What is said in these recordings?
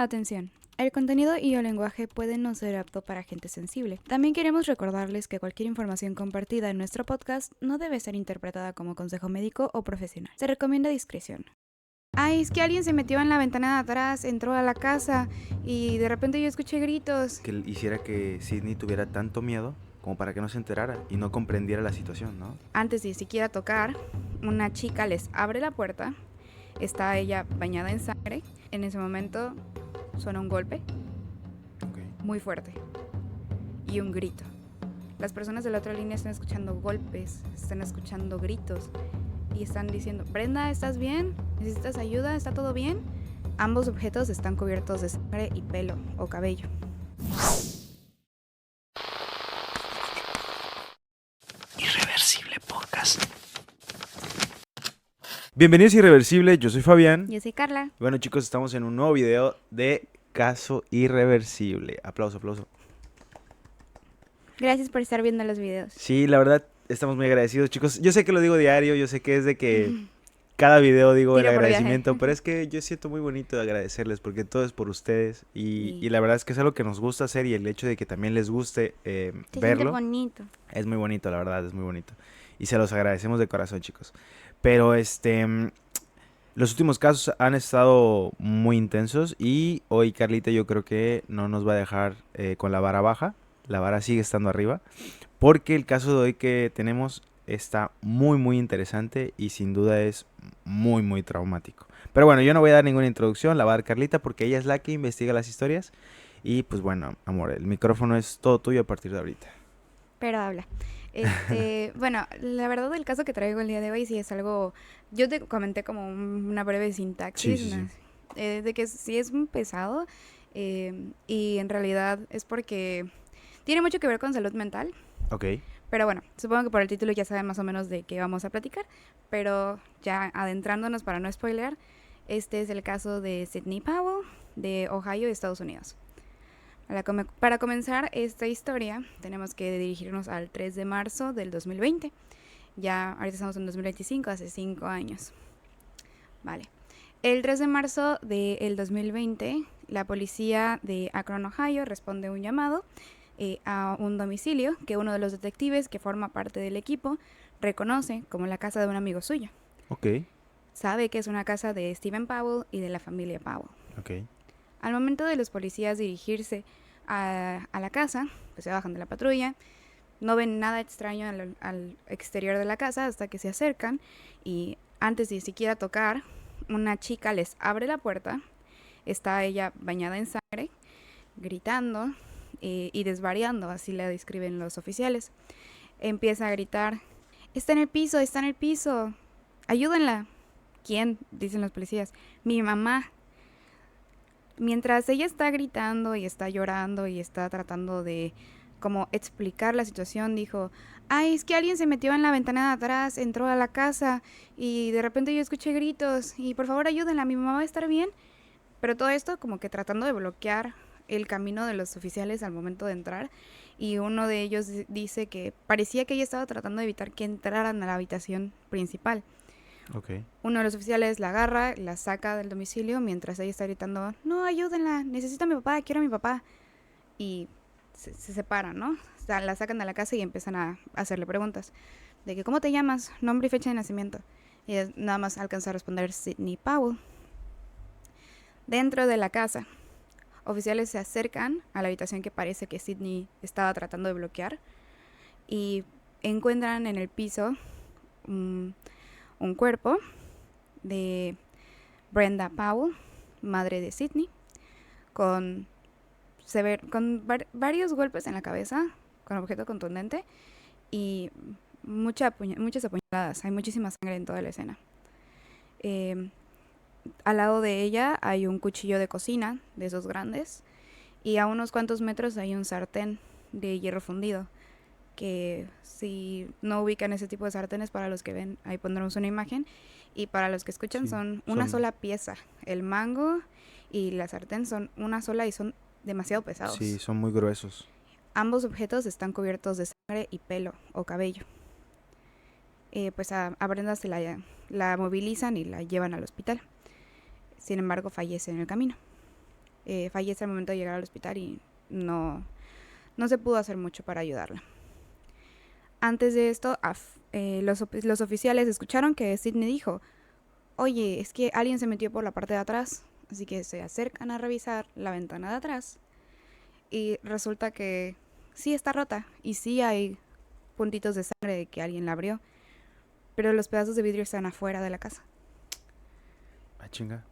Atención. El contenido y el lenguaje pueden no ser apto para gente sensible. También queremos recordarles que cualquier información compartida en nuestro podcast no debe ser interpretada como consejo médico o profesional. Se recomienda discreción. Ay, es que alguien se metió en la ventana de atrás, entró a la casa y de repente yo escuché gritos. Que hiciera que Sidney tuviera tanto miedo como para que no se enterara y no comprendiera la situación, ¿no? Antes de siquiera tocar, una chica les abre la puerta. Está ella bañada en sangre. En ese momento suena un golpe muy fuerte y un grito. Las personas de la otra línea están escuchando golpes, están escuchando gritos y están diciendo: Brenda, ¿estás bien? ¿Necesitas ayuda? ¿Está todo bien? Ambos objetos están cubiertos de sangre y pelo o cabello. Irreversible Podcast. Bienvenidos a Irreversible, yo soy Fabián. Yo soy Carla. Bueno, chicos, estamos en un nuevo video de Caso Irreversible. Aplauso. Gracias por estar viendo los videos. Sí, la verdad, estamos muy agradecidos, chicos. Yo sé que lo digo diario, yo sé que es de que cada video digo Tiro el por agradecimiento, viaje. pero es que yo siento muy bonito de agradecerles porque todo es por ustedes y la verdad es que es algo que nos gusta hacer y el hecho de que también les guste Se siente verlo bonito. es muy bonito, la verdad, es muy bonito. Y se los agradecemos de corazón, chicos. Pero los últimos casos han estado muy intensos y hoy Carlita yo creo que no nos va a dejar con la vara baja. La vara sigue estando arriba. Porque el caso de hoy que tenemos está muy interesante y sin duda es muy traumático. Pero bueno, yo no voy a dar ninguna introducción, la va a dar Carlita porque ella es la que investiga las historias. Y pues bueno, amor, el micrófono es todo tuyo a partir de ahorita. Pero habla. Bueno, la verdad el caso que traigo el día de hoy sí es algo... Yo te comenté como una breve sintaxis, Sí. de que sí es un pesado y en realidad es porque tiene mucho que ver con salud mental. Ok. Pero bueno, supongo que por el título ya saben más o menos de qué vamos a platicar, pero ya adentrándonos para no spoilear, este es el caso de Sidney Powell de Ohio, Estados Unidos. Para comenzar esta historia tenemos que dirigirnos al 3 de marzo del 2020. Ya ahorita estamos en 2025, hace 5 años. Vale. El 3 de marzo del 2020, la policía de Akron, Ohio, responde un llamado a un domicilio que uno de los detectives que forma parte del equipo reconoce como la casa de un amigo suyo. Ok. Sabe que es una casa de Stephen Powell y de la familia Powell. Ok. Al momento de los policías dirigirse a la casa, pues se bajan de la patrulla, no ven nada extraño al exterior de la casa hasta que se acercan y antes de siquiera tocar, una chica les abre la puerta. Está ella bañada en sangre, gritando y desvariando, así la describen los oficiales. Empieza a gritar: está en el piso, ayúdenla. ¿Quién?, dicen los policías. Mi mamá. Mientras ella está gritando y está llorando y está tratando de como explicar la situación, dijo: ay, es que alguien se metió en la ventana de atrás, entró a la casa y de repente yo escuché gritos y por favor ayúdenla, mi mamá va a estar bien. Pero todo esto como que tratando de bloquear el camino de los oficiales al momento de entrar, y uno de ellos dice que parecía que ella estaba tratando de evitar que entraran a la habitación principal. Ok. Uno de los oficiales la agarra, la saca del domicilio mientras ella está gritando: no, ayúdenla, necesito a mi papá, quiero a mi papá. Y se separan, ¿no? O sea, la sacan de la casa y empiezan a hacerle preguntas de que: ¿cómo te llamas? Nombre y fecha de nacimiento. Y ella nada más alcanza a responder: Sidney Powell. Dentro de la casa, oficiales se acercan a la habitación que parece que Sidney estaba tratando de bloquear y encuentran en el piso un cuerpo de Brenda Powell, madre de Sidney, con varios golpes en la cabeza, con objeto contundente y muchas apuñaladas. Hay muchísima sangre en toda la escena. Al lado de ella hay un cuchillo de cocina, de esos grandes, y a unos cuantos metros hay un sartén de hierro fundido, que si no ubican ese tipo de sartenes, para los que ven, ahí pondremos una imagen, y para los que escuchan Sí, son una sola pieza. El mango y la sartén son una sola y son demasiado pesados. Sí, son muy gruesos. Ambos objetos están cubiertos de sangre y pelo o cabello. Pues a Brenda se la movilizan y la llevan al hospital. Sin embargo, fallece en el camino. fallece al momento de llegar al hospital y no se pudo hacer mucho para ayudarla. Antes de esto, los oficiales escucharon que Sydney dijo, oye, es que alguien se metió por la parte de atrás, así que se acercan a revisar la ventana de atrás y resulta que sí está rota y sí hay puntitos de sangre de que alguien la abrió, pero los pedazos de vidrio están afuera de la casa. Ah, chinga.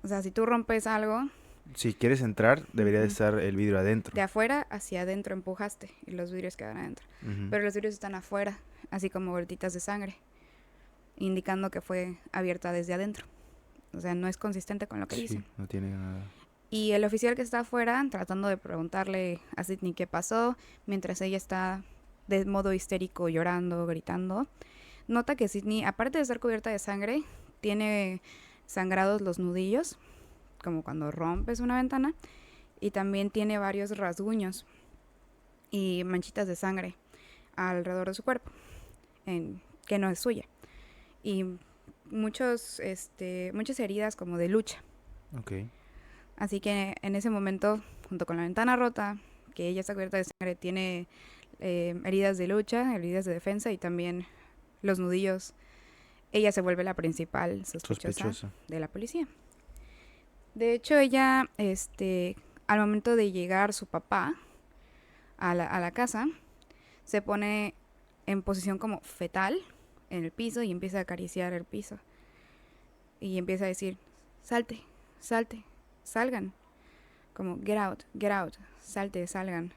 O sea, si tú rompes algo, Si quieres entrar, debería de ujú, estar el vidrio adentro. de afuera hacia adentro empujaste y los vidrios quedan adentro. Ujú. Pero los vidrios están afuera, así como gotitas de sangre, indicando que fue abierta desde adentro. O sea, no es consistente con lo que Sí, dicen. no tiene nada. Y el oficial que está afuera, tratando de preguntarle a Sydney qué pasó, mientras ella está de modo histérico llorando, gritando, nota que Sydney, aparte de estar cubierta de sangre, tiene sangrados los nudillos, como cuando rompes una ventana, y también tiene varios rasguños y manchitas de sangre alrededor de su cuerpo, que no es suya. Y muchas heridas como de lucha. Ok. Así que en ese momento, junto con la ventana rota, que ella está cubierta de sangre, tiene heridas de lucha, heridas de defensa y también los nudillos. Ella se vuelve la principal sospechosa Sospechosa. de la policía. De hecho, ella, al momento de llegar su papá a la casa, se pone en posición como fetal en el piso y empieza a acariciar el piso. Y empieza a decir, salte, salte, salgan. Como, get out, salte, salgan.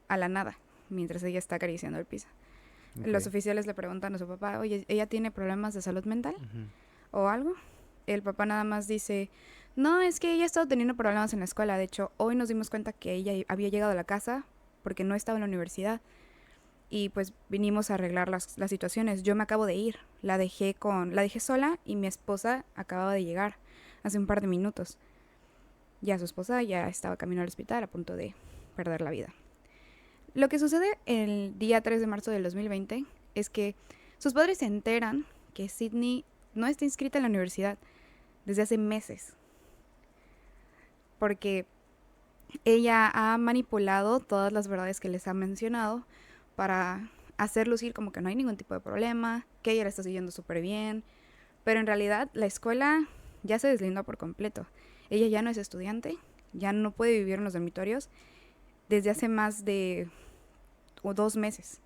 A la nada, mientras ella está acariciando el piso. Ok. Los oficiales le preguntan a su papá, oye, ¿ella tiene problemas de salud mental Ujú. o algo? El papá nada más dice, no, es que ella ha estado teniendo problemas en la escuela. De hecho, hoy nos dimos cuenta que ella había llegado a la casa porque no estaba en la universidad. Y pues vinimos a arreglar las situaciones. Yo me acabo de ir. La dejé sola y mi esposa acababa de llegar hace un par de minutos. Ya su esposa ya estaba camino al hospital a punto de perder la vida. Lo que sucede el día 3 de marzo del 2020 es que sus padres se enteran que Sydney no está inscrita en la universidad desde hace meses. Porque ella ha manipulado todas las verdades que les ha mencionado para hacer lucir como que no hay ningún tipo de problema, que ella la está siguiendo súper bien. Pero en realidad la escuela ya se deslindó por completo. Ella ya no es estudiante, ya no puede vivir en los dormitorios desde hace más de 2 meses.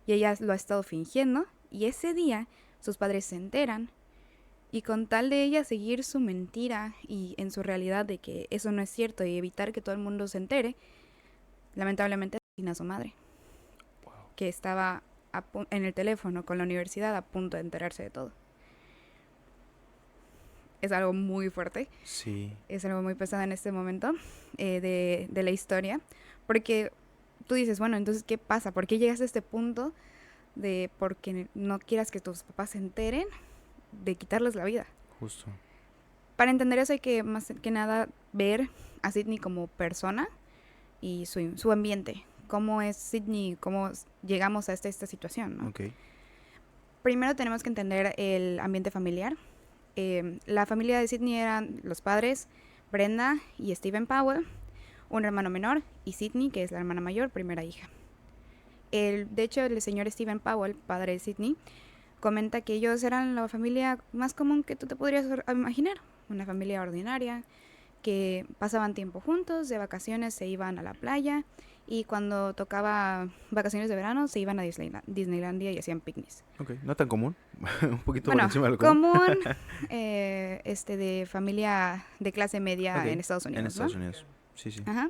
Y ella lo ha estado fingiendo y ese día sus padres se enteran y con tal de ella seguir su mentira y en su realidad de que eso no es cierto y evitar que todo el mundo se entere, lamentablemente asesina a su madre, Wow. que estaba en el teléfono con la universidad a punto de enterarse de todo. Es algo muy fuerte, Sí. es algo muy pesado en este momento de la historia, porque tú dices, bueno, entonces, ¿qué pasa? ¿Por qué llegas a este punto de porque no quieras que tus papás se enteren de quitarles la vida? Justo. Para entender eso hay que más que nada ver a Sydney como persona y su ambiente. Cómo es Sydney, cómo llegamos a esta situación, ¿no? Ok. Primero tenemos que entender el ambiente familiar. La familia de Sydney eran los padres, Brenda y Stephen Powell, un hermano menor, y Sydney, que es la hermana mayor, primera hija. De hecho, el señor Stephen Powell, padre de Sydney, comenta que ellos eran la familia más común que tú te podrías imaginar. Una familia ordinaria, que pasaban tiempo juntos, de vacaciones se iban a la playa y cuando tocaba vacaciones de verano se iban a Disneylandia y hacían picnics. Ok. No tan común. Un poquito por Bueno, encima de lo común. común de familia de clase Ok. media en Estados En Unidos, ¿no? Estados Unidos. Sí, sí. Ajá.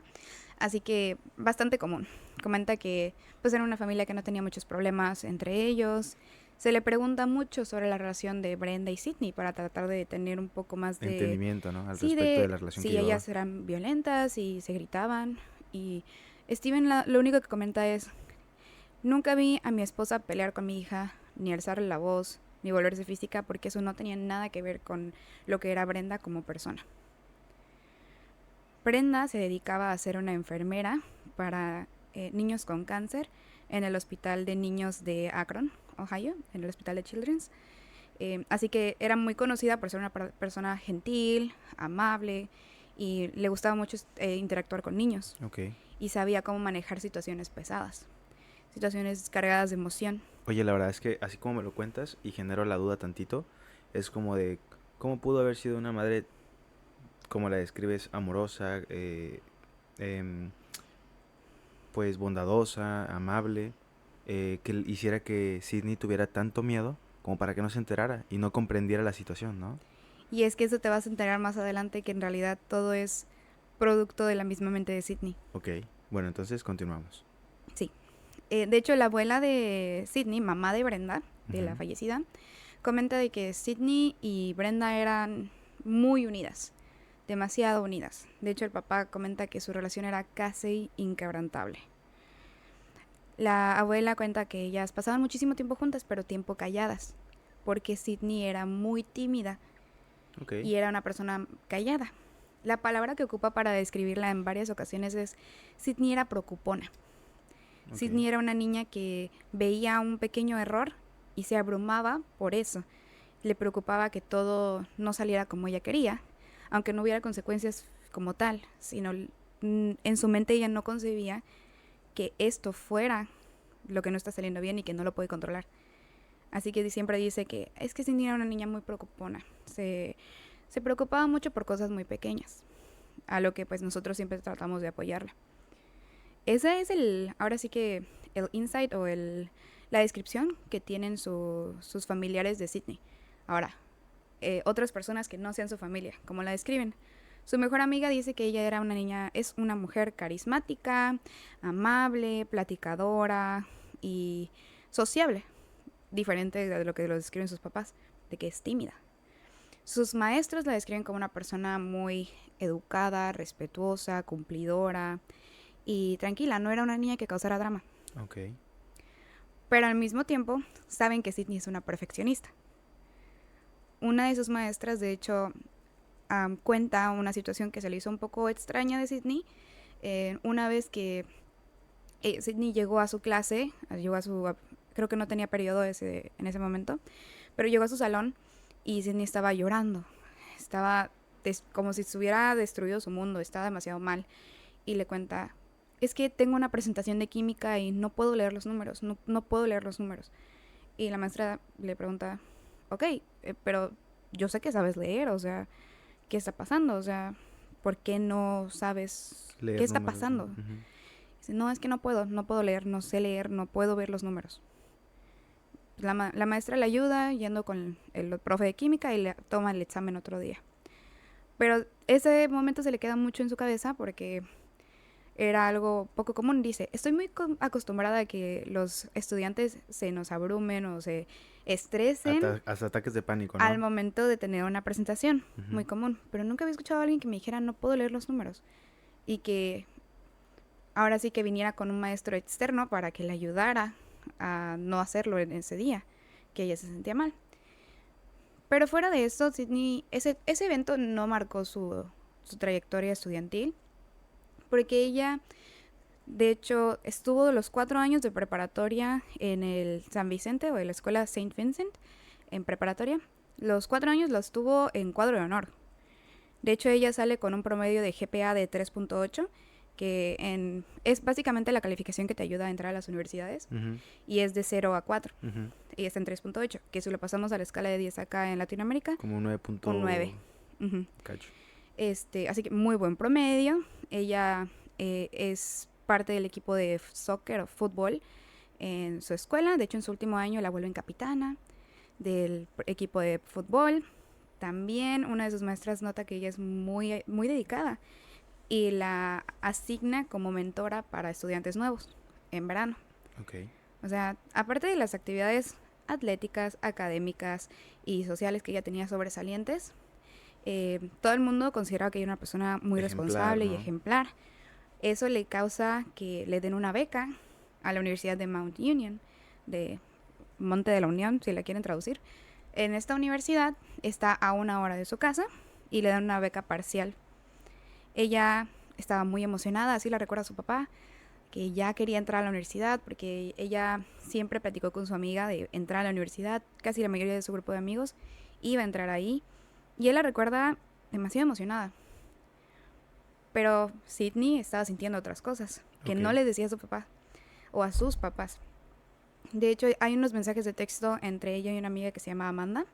Así que bastante común. Comenta que pues era una familia que no tenía muchos problemas entre ellos. Se le pregunta mucho sobre la relación de Brenda y Sydney para tratar de tener un poco más de Entendimiento, ¿no? Al sí, respecto de de la relación que si llevaba. ellas eran violentas y se gritaban. Y Steven lo único que comenta es, nunca vi a mi esposa pelear con mi hija, ni alzarle la voz, ni volverse física, porque eso no tenía nada que ver con lo que era Brenda como persona. Brenda se dedicaba a ser una enfermera para niños con cáncer en el hospital de niños de Akron, Ohio, en el hospital de Children's. Así que era muy conocida por ser una persona gentil, amable y le gustaba mucho interactuar con niños Ok. y sabía cómo manejar situaciones pesadas, situaciones cargadas de emoción. Oye, la verdad es que así como me lo cuentas y genero la duda tantito, es como de cómo pudo haber sido una madre, como la describes, amorosa, em, pues bondadosa, amable, que hiciera que Sidney tuviera tanto miedo como para que no se enterara y no comprendiera la situación, ¿no? Y es que eso te vas a enterar más adelante que en realidad todo es producto de la misma mente de Sidney. Ok, bueno, entonces continuamos. Sí. De hecho, la abuela de Sidney, mamá de Brenda, de la Ujú. fallecida, comenta de que Sidney y Brenda eran muy unidas, demasiado unidas. De hecho, el papá comenta que su relación era casi inquebrantable. La abuela cuenta que ellas pasaban muchísimo tiempo juntas, pero tiempo calladas, porque Sidney era muy tímida Ok, y era una persona callada. La palabra que ocupa para describirla en varias ocasiones es Sidney era preocupona. ok. Sidney era una niña que veía un pequeño error y se abrumaba por eso. Le preocupaba que todo no saliera como ella quería, aunque no hubiera consecuencias como tal, sino en su mente ella no concebía que esto fuera lo que no está saliendo bien y que no lo puede controlar. Así que siempre dice que es que Cindy era una niña muy preocupona. Se preocupaba mucho por cosas muy pequeñas, a lo que pues nosotros siempre tratamos de apoyarla. Ese es ahora sí que el insight o la descripción que tienen sus familiares de Sydney. Ahora, otras personas que no sean su familia, ¿cómo la describen? Su mejor amiga dice que ella era una niña, es una mujer carismática, amable, platicadora y sociable, diferente de lo que lo describen sus papás, de que es tímida. Sus maestros la describen como una persona muy educada, respetuosa, cumplidora y tranquila, no era una niña que causara drama. Ok. Pero al mismo tiempo saben que Sydney es una perfeccionista. Una de sus maestras, de hecho, cuenta una situación que se le hizo un poco extraña de Sydney. Una vez que Sydney llegó a su clase, creo que no tenía periodo en ese momento, pero llegó a su salón y Sydney estaba llorando. Estaba como si se hubiera destruido su mundo, estaba demasiado mal. Y le cuenta, es que tengo una presentación de química y no puedo leer los números, no puedo leer los números. Y la maestra le pregunta, ok, pero yo sé que sabes leer, o sea, ¿qué está pasando? O sea, ¿por qué no sabes qué Leer está números, ¿no? pasando? Ujú. Dice, no, es que no puedo leer, no sé leer, no puedo ver los números. La maestra le ayuda yendo con el profe de química y le toma el examen otro día. Pero ese momento se le queda mucho en su cabeza porque era algo poco común. Dice, estoy muy acostumbrada a que los estudiantes se nos abrumen o se estresen Hasta ataques de pánico, al ¿no? momento de tener una presentación, Ujú. muy común. Pero nunca había escuchado a alguien que me dijera, no puedo leer los números. Y que ahora sí que viniera con un maestro externo para que le ayudara a no hacerlo en ese día, que ella se sentía mal. Pero fuera de eso, Sydney, ese evento no marcó su trayectoria estudiantil, porque ella, de hecho, estuvo los 4 años de preparatoria en el San Vicente o en la escuela Saint Vincent, en preparatoria. Los 4 años los tuvo en cuadro de honor. De hecho, ella sale con un promedio de GPA de 3.8, es básicamente la calificación que te ayuda a entrar a las universidades, Ujú. y es de 0 a 4. Ujú. Y está en 3.8, que si lo pasamos a la escala de 10 acá en Latinoamérica, Como un 9 un 9. punto Ujú. cacho. Así que muy buen promedio. Ella es parte del equipo de soccer o fútbol en su escuela. De hecho, en su último año la vuelven capitana del equipo de fútbol. También una de sus maestras nota que ella es muy, muy dedicada y la asigna como mentora para estudiantes nuevos en verano. Ok. O sea, aparte de las actividades atléticas, académicas y sociales que ella tenía sobresalientes, todo el mundo considera que ella era una persona muy Ejemplar, responsable y ¿no? ejemplar. Eso le causa que le den una beca a la Universidad de Mount Union, de Monte de la Unión, si la quieren traducir. En esta universidad está a 1 hora de su casa y le dan una beca parcial. Ella estaba muy emocionada, así la recuerda su papá, que ya quería entrar a la universidad porque ella siempre platicó con su amiga de entrar a la universidad, casi la mayoría de su grupo de amigos iba a entrar ahí y él la recuerda demasiado emocionada Pero Sydney estaba sintiendo otras cosas que Ok. no le decía a su papá o a sus papás. De hecho, hay unos mensajes de texto entre ella y una amiga que se llama Amanda,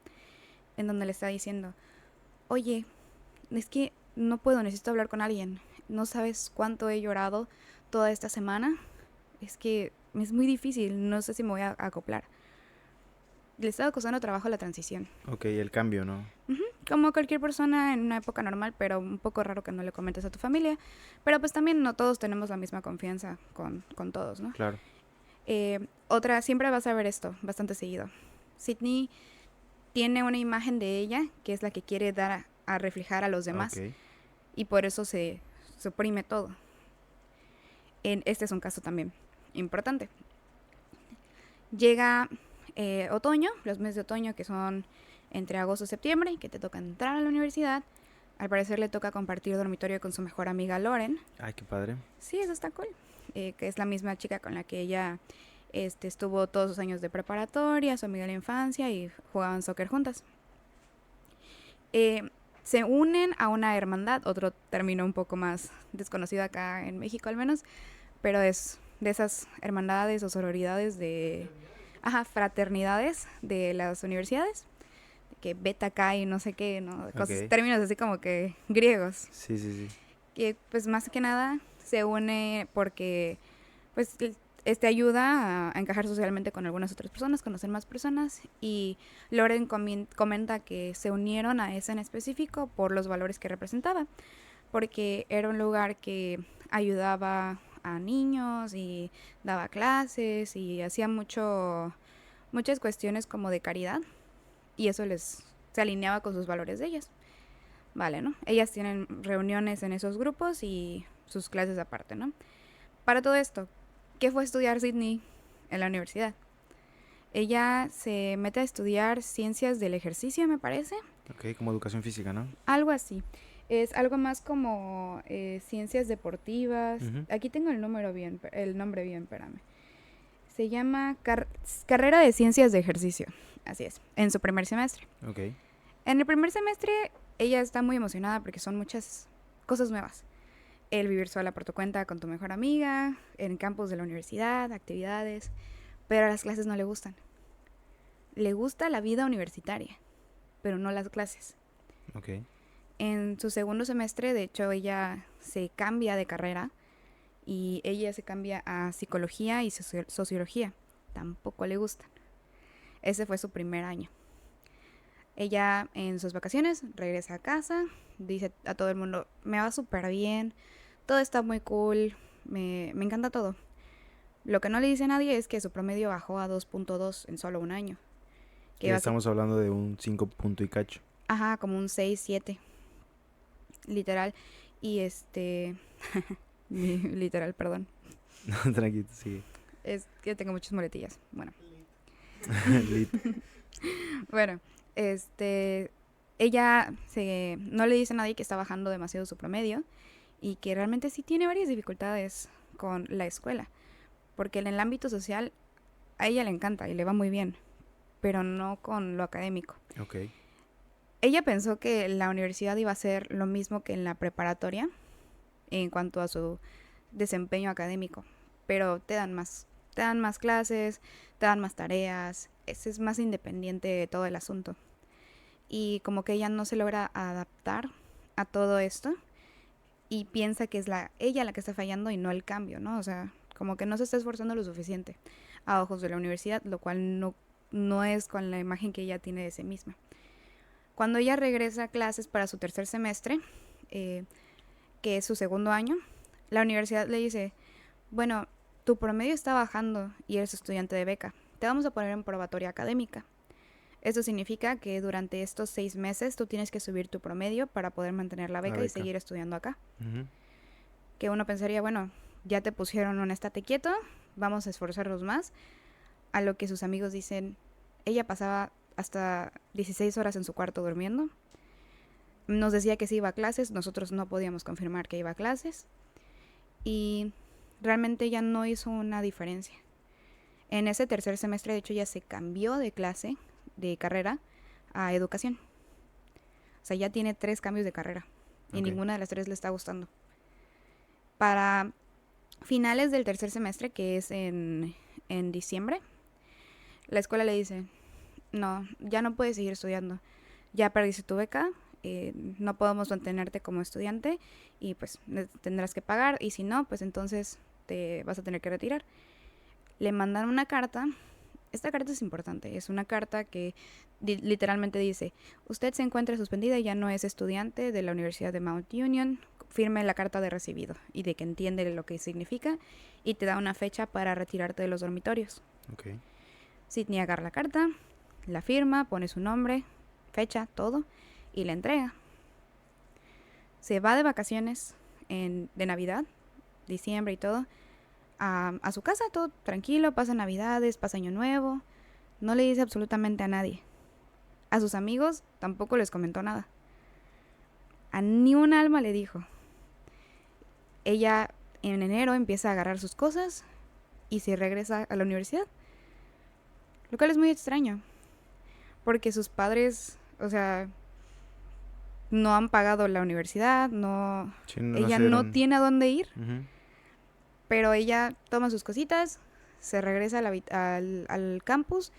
en donde le está diciendo, oye, es que no puedo, necesito hablar con alguien. No sabes cuánto he llorado toda esta semana. Es que es muy difícil, no sé si me voy a acoplar. Le estaba costando trabajo la transición. Ok, el cambio, ¿no? Ujú, como cualquier persona en una época normal, pero un poco raro que no le comentes a tu familia. Pero pues también no todos tenemos la misma confianza con todos, ¿no? Claro. Otra, siempre vas a ver esto bastante seguido. Sydney tiene una imagen de ella que es la que quiere dar a reflejar a los demás Ok. y por eso se suprime todo. Este es un caso también importante. Llega otoño, los meses de otoño que son entre agosto y septiembre y que te toca entrar a la universidad. Al parecer le toca compartir dormitorio con su mejor amiga Lauren. Ay, qué padre. Sí, eso está cool. Que es la misma chica con la que ella estuvo todos sus años de preparatoria, su amiga de la infancia y jugaban soccer juntas. Se unen a una hermandad, otro término un poco más desconocido acá en México al menos, pero es de esas hermandades o sororidades de, ajá, fraternidades de las universidades, que Beta Chi y no sé qué, ¿no? Cosas, Ok. términos así como que griegos, Sí, sí, sí. que pues más que nada se une porque pues ayuda a encajar socialmente con algunas otras personas, conocer más personas y Loren comenta que se unieron a ese en específico por los valores que representaba, porque era un lugar que ayudaba a niños y daba clases y hacía muchas cuestiones como de caridad y eso se alineaba con sus valores de ellas. Vale, ¿no? Ellas tienen reuniones en esos grupos y sus clases aparte, ¿no? Para todo esto, ¿qué fue estudiar Sydney en la universidad? Ella se mete a estudiar ciencias del ejercicio, me parece. Ok, como educación física, ¿no? Algo así. Es algo más como ciencias deportivas. Ujú. Aquí tengo el nombre bien, espérame. Se llama Carrera de Ciencias de Ejercicio. Así es, en su primer semestre. Ok. En el primer semestre ella está muy emocionada porque son muchas cosas nuevas. El vivir sola por tu cuenta con tu mejor amiga, en campus de la universidad, actividades, pero las clases no le gustan. Le gusta la vida universitaria, pero no las clases. Ok. En su segundo semestre, de hecho, ella se cambia de carrera y ella se cambia a psicología y sociología. Tampoco le gustan. Ese fue su primer año. Ella en sus vacaciones regresa a casa, dice a todo el mundo, me va súper bien, todo está muy cool, me encanta todo. Lo que no le dice a nadie es que su promedio bajó a 2.2 en solo un año. Que Que iba estamos hablando de un 5 punto y cacho. ajá, como un 6 7 literal. Y literal, perdón. No, tranquilo, sigue. Es que tengo muchas muletillas. Bueno, Lit. bueno, ella no le dice a nadie que está bajando demasiado su promedio y que realmente sí tiene varias dificultades con la escuela. Porque en el ámbito social a ella le encanta y le va muy bien, pero no con lo académico. Ok. Ella pensó que la universidad iba a ser lo mismo que en la preparatoria en cuanto a su desempeño académico, pero te dan más clases, te dan más tareas, es más independiente todo el asunto. Y como que ella no se logra adaptar a todo esto y piensa que es ella la que está fallando y no el cambio, ¿no? O sea, como que no se está esforzando lo suficiente a ojos de la universidad, lo cual no es con la imagen que ella tiene de sí misma. Cuando ella regresa a clases para su tercer semestre, que es su segundo año, la universidad le dice, bueno, tu promedio está bajando y eres estudiante de beca. Te vamos a poner en probatoria académica. Esto significa que durante estos 6 meses tú tienes que subir tu promedio para poder mantener la La beca y beca. seguir estudiando acá. Ujú. Que uno pensaría, bueno, ya te pusieron un estate quieto, vamos a esforzarnos más. A lo que sus amigos dicen, ella pasaba hasta 16 horas en su cuarto durmiendo. Nos decía que sí iba a clases, nosotros no podíamos confirmar que iba a clases. Y realmente ya no hizo una diferencia. En ese tercer semestre, de hecho, ya se cambió de clase, de carrera, a educación. O sea, ya tiene 3 cambios de carrera. Y Ok. ninguna de las 3 le está gustando. Para finales del tercer semestre, que es en diciembre, la escuela le dice, no, ya no puedes seguir estudiando, ya perdiste tu beca, no podemos mantenerte como estudiante y pues tendrás que pagar y si no, pues entonces te vas a tener que retirar. Le mandan una carta. Esta carta es importante, es una carta que literalmente dice, usted se encuentra suspendida y ya no es estudiante de la Universidad de Mount Union, firme la carta de recibido y de que entiende lo que significa y te da una fecha para retirarte de los dormitorios. Ok. Sydney agarra la carta, la firma, pone su nombre, fecha, todo y la entrega. Se va de vacaciones de Navidad, diciembre y todo, a su casa, todo tranquilo, pasa Navidades, pasa Año Nuevo. No le dice absolutamente a nadie. A sus amigos tampoco les comentó nada. A ni un alma le dijo. Ella en enero empieza a agarrar sus cosas y se regresa a la universidad. Lo cual es muy extraño. Porque sus padres, o sea, no han pagado la universidad, no... Sí, no, no ella se no dieron. tiene a dónde ir. Ujú. Pero ella toma sus cositas, se regresa al campus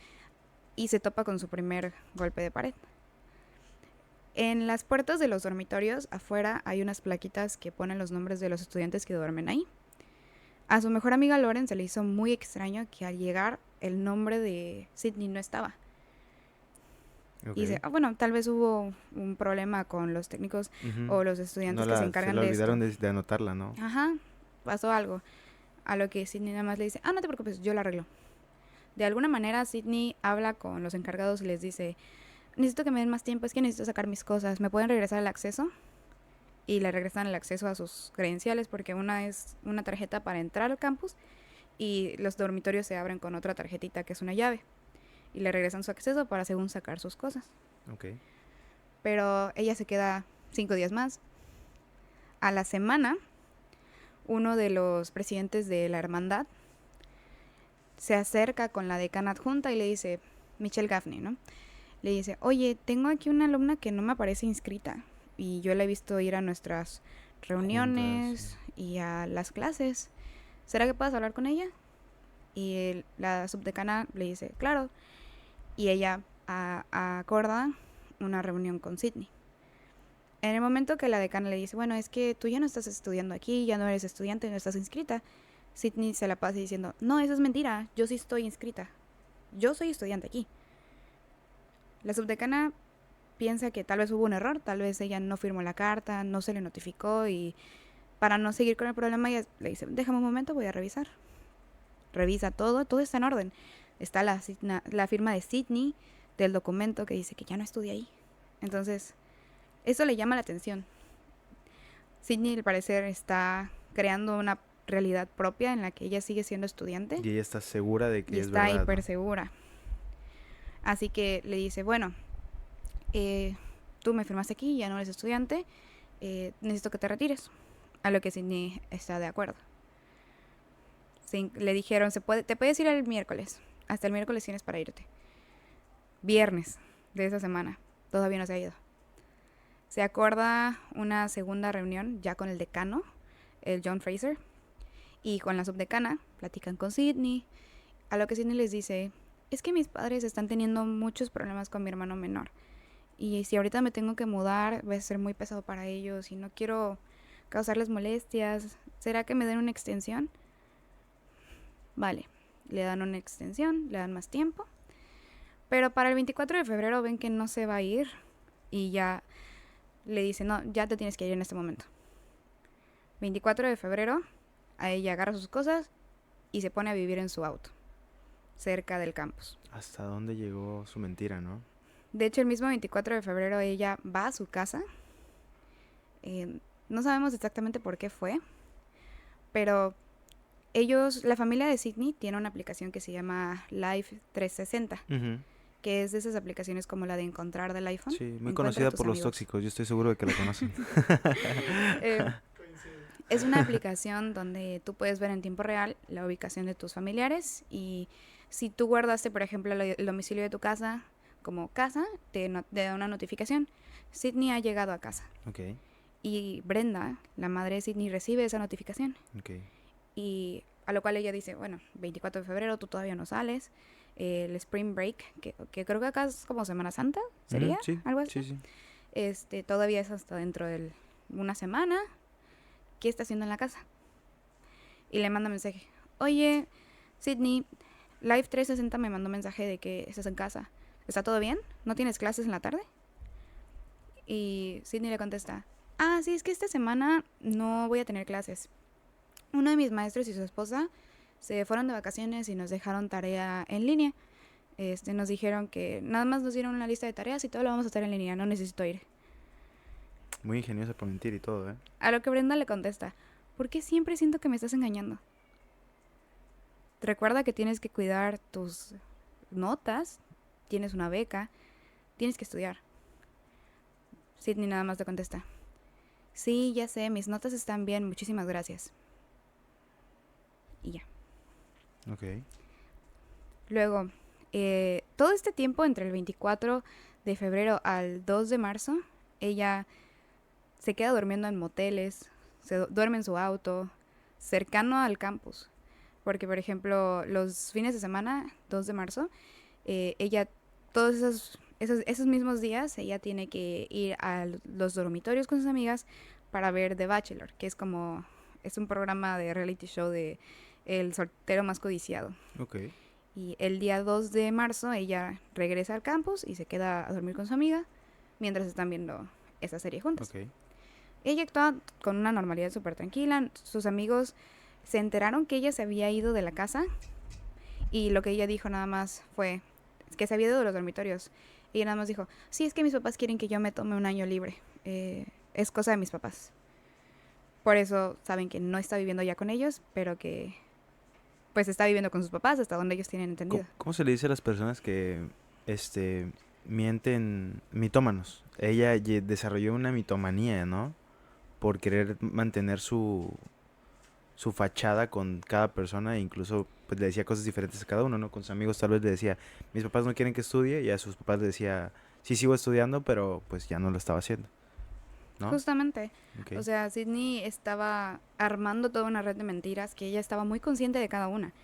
y se topa con su primer golpe de pared. En las puertas de los dormitorios, afuera, hay unas plaquitas que ponen los nombres de los estudiantes que duermen ahí. A su mejor amiga Lauren se le hizo muy extraño que al llegar el nombre de Sydney no estaba. Ok. Y dice, bueno, tal vez hubo un problema con los técnicos Ujú. o los No estudiantes que se se encargan la de esto. olvidaron de anotarla, ¿no? Ajá, pasó algo. A lo que Sydney nada más le dice, no te preocupes, yo la arreglo. De alguna manera Sydney habla con los encargados y les dice, necesito que me den más tiempo, es que necesito sacar mis cosas, ¿me pueden regresar el acceso? Y le regresan el acceso a sus credenciales porque una es una tarjeta para entrar al campus y los dormitorios se abren con otra tarjetita que es una llave. Y le regresan su acceso para según sacar sus cosas. Ok. Pero ella se queda 5 días más. A la semana, uno de los presidentes de la hermandad se acerca con la decana adjunta y le dice, Michelle Gaffney, ¿no? Le dice, oye, tengo aquí una alumna que no me aparece inscrita y yo la he visto ir a nuestras Juntas. reuniones y a las clases. ¿Será que puedes hablar con ella? Y la subdecana le dice, claro. Y ella acorda una reunión con Sydney. En el momento que la decana le dice, bueno, es que tú ya no estás estudiando aquí, ya no eres estudiante, no estás inscrita, Sydney se la pasa diciendo, no, eso es mentira, yo sí estoy inscrita, yo soy estudiante aquí. La subdecana piensa que tal vez hubo un error, tal vez ella no firmó la carta, no se le notificó y para no seguir con el problema ella le dice, déjame un momento, voy a revisar. Revisa todo, todo está en orden. Está la firma de Sydney del documento que dice que ya no estudia ahí. Entonces, eso le llama la atención. Sydney al parecer está creando una realidad propia en la que ella sigue siendo estudiante Y ella está segura de que y es está verdad, hiper ¿no? segura. Así que le dice, bueno, tú me firmaste aquí, ya no eres estudiante, necesito que te retires. A lo que Sydney está de acuerdo. Le dijeron, te puedes ir el miércoles. Hasta el miércoles tienes para irte. Viernes de esa semana. Todavía no se ha ido. Se acorda una segunda reunión ya con el decano, el John Fraser, y con la subdecana. Platican con Sydney. A lo que Sydney les dice, es que mis padres están teniendo muchos problemas con mi hermano menor. Y si ahorita me tengo que mudar, va a ser muy pesado para ellos y no quiero causarles molestias. ¿Será que me den una extensión? Vale, le dan una extensión, le dan más tiempo. Pero para el 24 de febrero ven que no se va a ir y ya le dicen, no, ya te tienes que ir en este momento. 24 de febrero, a ella agarra sus cosas y se pone a vivir en su auto, cerca del campus. ¿Hasta dónde llegó su mentira, no? De hecho, el mismo 24 de febrero ella va a su casa. No sabemos exactamente por qué fue, pero la familia de Sydney tiene una aplicación que se llama Life 360, Ujú. que es de esas aplicaciones como la de encontrar del iPhone. Sí, muy Encuentra a conocida tus por los amigos. tóxicos. Yo estoy seguro de que la conocen. Eh, es una aplicación donde tú puedes ver en tiempo real la ubicación de tus familiares y si tú guardaste, por ejemplo, el domicilio de tu casa como casa, te da una notificación. Sydney ha llegado a casa. Ok. Y Brenda, la madre de Sydney, recibe esa notificación. Ok. Y a lo cual ella dice, bueno, 24 de febrero tú todavía no sales. El Spring Break, que creo que acá es como Semana Santa, ¿sería? Sí, Algo así. sí, sí. Todavía es hasta dentro de una semana. ¿Qué está haciendo en la casa? Y le manda mensaje. Oye, Sydney, Live 360 me mandó mensaje de que estás en casa. ¿Está todo bien? ¿No tienes clases en la tarde? Y Sydney le contesta, sí, es que esta semana no voy a tener clases. Uno de mis maestros y su esposa se fueron de vacaciones y nos dejaron tarea en línea. Nos dijeron que nada más nos dieron una lista de tareas y todo lo vamos a hacer en línea, no necesito ir. Muy ingeniosa por mentir y todo, ¿eh? A lo que Brenda le contesta, ¿por qué siempre siento que me estás engañando? Recuerda que tienes que cuidar tus notas, tienes una beca, tienes que estudiar. Sydney nada más le contesta, sí, ya sé, mis notas están bien, muchísimas gracias. Y ya. Ok. Luego, todo este tiempo entre el 24 de febrero al 2 de marzo, ella se queda durmiendo en moteles, duerme en su auto, cercano al campus. Porque, por ejemplo, los fines de semana, 2 de marzo, ella, todos esos mismos días, ella tiene que ir a los dormitorios con sus amigas para ver The Bachelor, que es un programa de reality show de el soltero más codiciado. Ok. Y el día 2 de marzo ella regresa al campus y se queda a dormir con su amiga mientras están viendo esa serie juntas. Ok. Ella actúa con una normalidad súper tranquila. Sus amigos se enteraron que ella se había ido de la casa y lo que ella dijo nada más fue que se había ido de los dormitorios. Ella nada más dijo, sí, es que mis papás quieren que yo me tome un año libre. Es cosa de mis papás. Por eso saben que no está viviendo ya con ellos, pero que pues está viviendo con sus papás hasta donde ellos tienen entendido. ¿Cómo se le dice a las personas que, mienten, mitómanos? Ella desarrolló una mitomanía, ¿no? Por querer mantener su fachada con cada persona e incluso pues le decía cosas diferentes a cada uno, ¿no? Con sus amigos tal vez le decía, mis papás no quieren que estudie y a sus papás le decía, sí sigo estudiando, pero pues ya no lo estaba haciendo, ¿no? Justamente. Ok. O sea, Sydney estaba armando toda una red de mentiras que ella estaba muy consciente de cada una.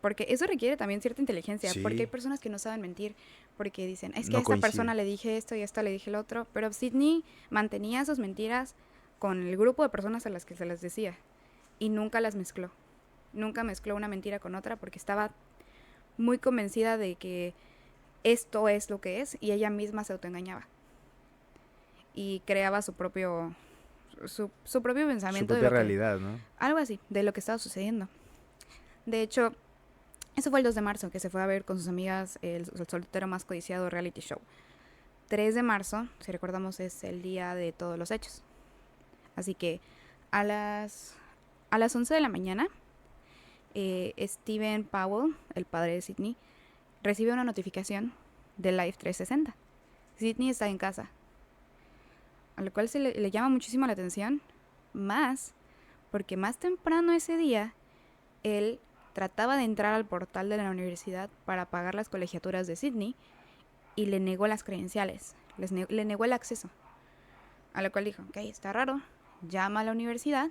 Porque eso requiere también cierta inteligencia, porque hay Sí, personas que no saben mentir, porque dicen, es que a no esta coincide. persona le dije esto y a esta le dije lo otro, pero Sydney mantenía sus mentiras con el grupo de personas a las que se las decía y nunca las mezcló. Nunca mezcló una mentira con otra porque estaba muy convencida de que esto es lo que es y ella misma se autoengañaba y creaba su propio Su pensamiento de propia lo que, realidad, ¿no? algo así, de lo que estaba sucediendo. De hecho, eso fue el 2 de marzo, que se fue a ver con sus amigas el soltero más codiciado reality show. 3 de marzo, si recordamos, es el día de todos los hechos. Así que a las 11 de la mañana, Steven Powell, el padre de Sydney, recibe una notificación de Live 360. Sydney está en casa. A lo cual le llama muchísimo la atención, más porque más temprano ese día, él trataba de entrar al portal de la universidad para pagar las colegiaturas de Sydney y le negó las credenciales, le negó el acceso. A lo cual dijo, ok, está raro, llama a la universidad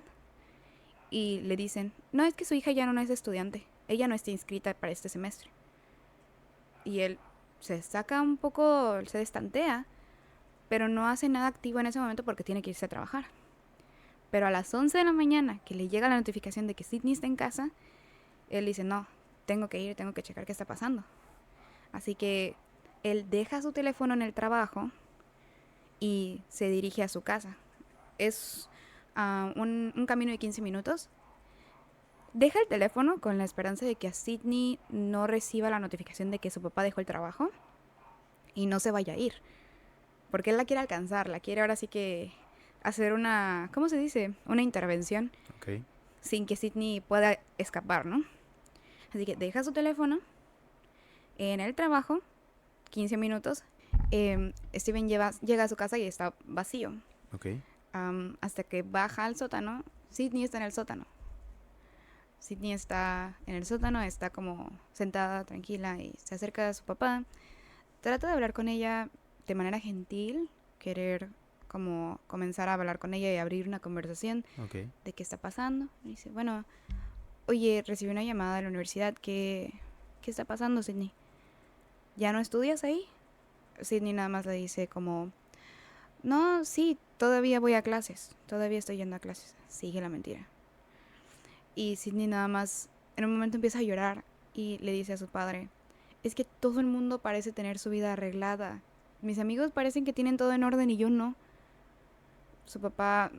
y le dicen, no, es que su hija ya no es estudiante, ella no está inscrita para este semestre. Y él se saca un poco, se destantea, pero no hace nada activo en ese momento porque tiene que irse a trabajar. Pero a las 11 de la mañana, que le llega la notificación de que Sydney está en casa, él dice, no, tengo que ir, tengo que checar qué está pasando. Así que él deja su teléfono en el trabajo y se dirige a su casa. Es un camino de 15 minutos. Deja el teléfono con la esperanza de que a Sydney no reciba la notificación de que su papá dejó el trabajo y no se vaya a ir. Porque él la quiere alcanzar, la quiere ahora sí que hacer una, ¿cómo se dice? Una intervención Ok. sin que Sydney pueda escapar, ¿no? Así que deja su teléfono en el trabajo, 15 minutos. Steven llega a su casa y está vacío. Ok. Hasta que baja al sótano, Sydney está en el sótano. Sydney está en el sótano, está como sentada, tranquila, y se acerca a su papá. Trata de hablar con ella de manera gentil, querer como comenzar a hablar con ella y abrir una conversación Ok. de qué está pasando. Y dice, bueno, oye, recibí una llamada de la universidad, ¿qué está pasando, Sydney? ¿Ya no estudias ahí? Sydney nada más le dice como, no, sí, todavía voy a clases, todavía estoy yendo a clases. Sigue la mentira. Y Sydney nada más en un momento empieza a llorar y le dice a su padre, es que todo el mundo parece tener su vida arreglada. Mis amigos parecen que tienen todo en orden y yo no. Su papá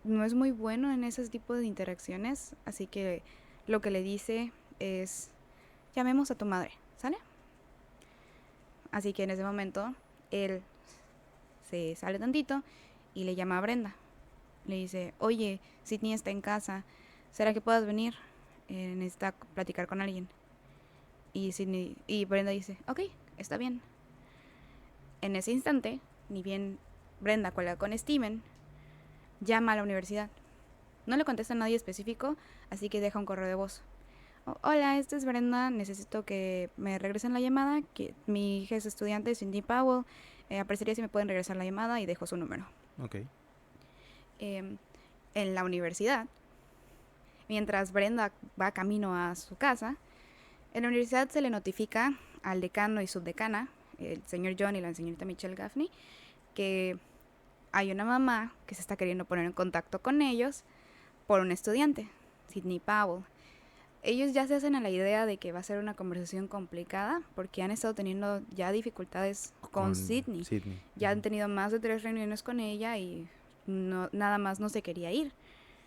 no es muy bueno en ese tipo de interacciones, así que lo que le dice es, llamemos a tu madre, ¿sale? Así que en ese momento él se sale tantito y le llama a Brenda. Le dice, oye, Sydney está en casa, ¿será que puedas venir? Necesita platicar con alguien. Y Brenda dice, ok, está bien. En ese instante, ni bien Brenda cuelga con Steven, llama a la universidad. No le contesta a nadie específico, así que deja un correo de voz. Hola, esta es Brenda, necesito que me regresen la llamada, que mi hija es estudiante, Cindy Powell, apreciaría si me pueden regresar la llamada y dejo su número. Ok. En la universidad, mientras Brenda va camino a su casa, en la universidad se le notifica al decano y subdecana, el señor John y la señorita Michelle Gaffney, que hay una mamá que se está queriendo poner en contacto con ellos por un estudiante, Sidney Powell. Ellos ya se hacen a la idea de que va a ser una conversación complicada porque han estado teniendo ya dificultades con Sidney. Sydney. Ya han tenido más de 3 reuniones con ella y no, nada más no se quería ir.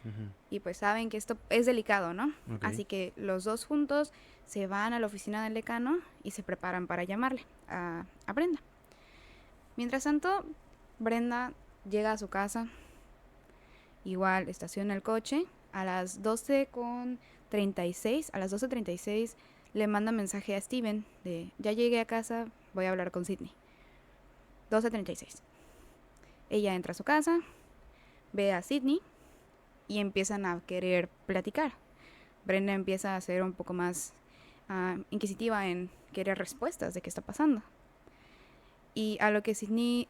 Ujú. Y pues saben que esto es delicado, ¿no? Ok. Así que los dos juntos se van a la oficina del decano y se preparan para llamarle a Brenda. Mientras tanto, Brenda llega a su casa, igual estaciona el coche, a las 12:36, a las 12:36 le manda mensaje a Steven de, ya llegué a casa, voy a hablar con Sydney. 12:36. Ella entra a su casa, ve a Sydney y empiezan a querer platicar. Brenda empieza a ser un poco más inquisitiva en querer respuestas de qué está pasando. Y a lo que Sydney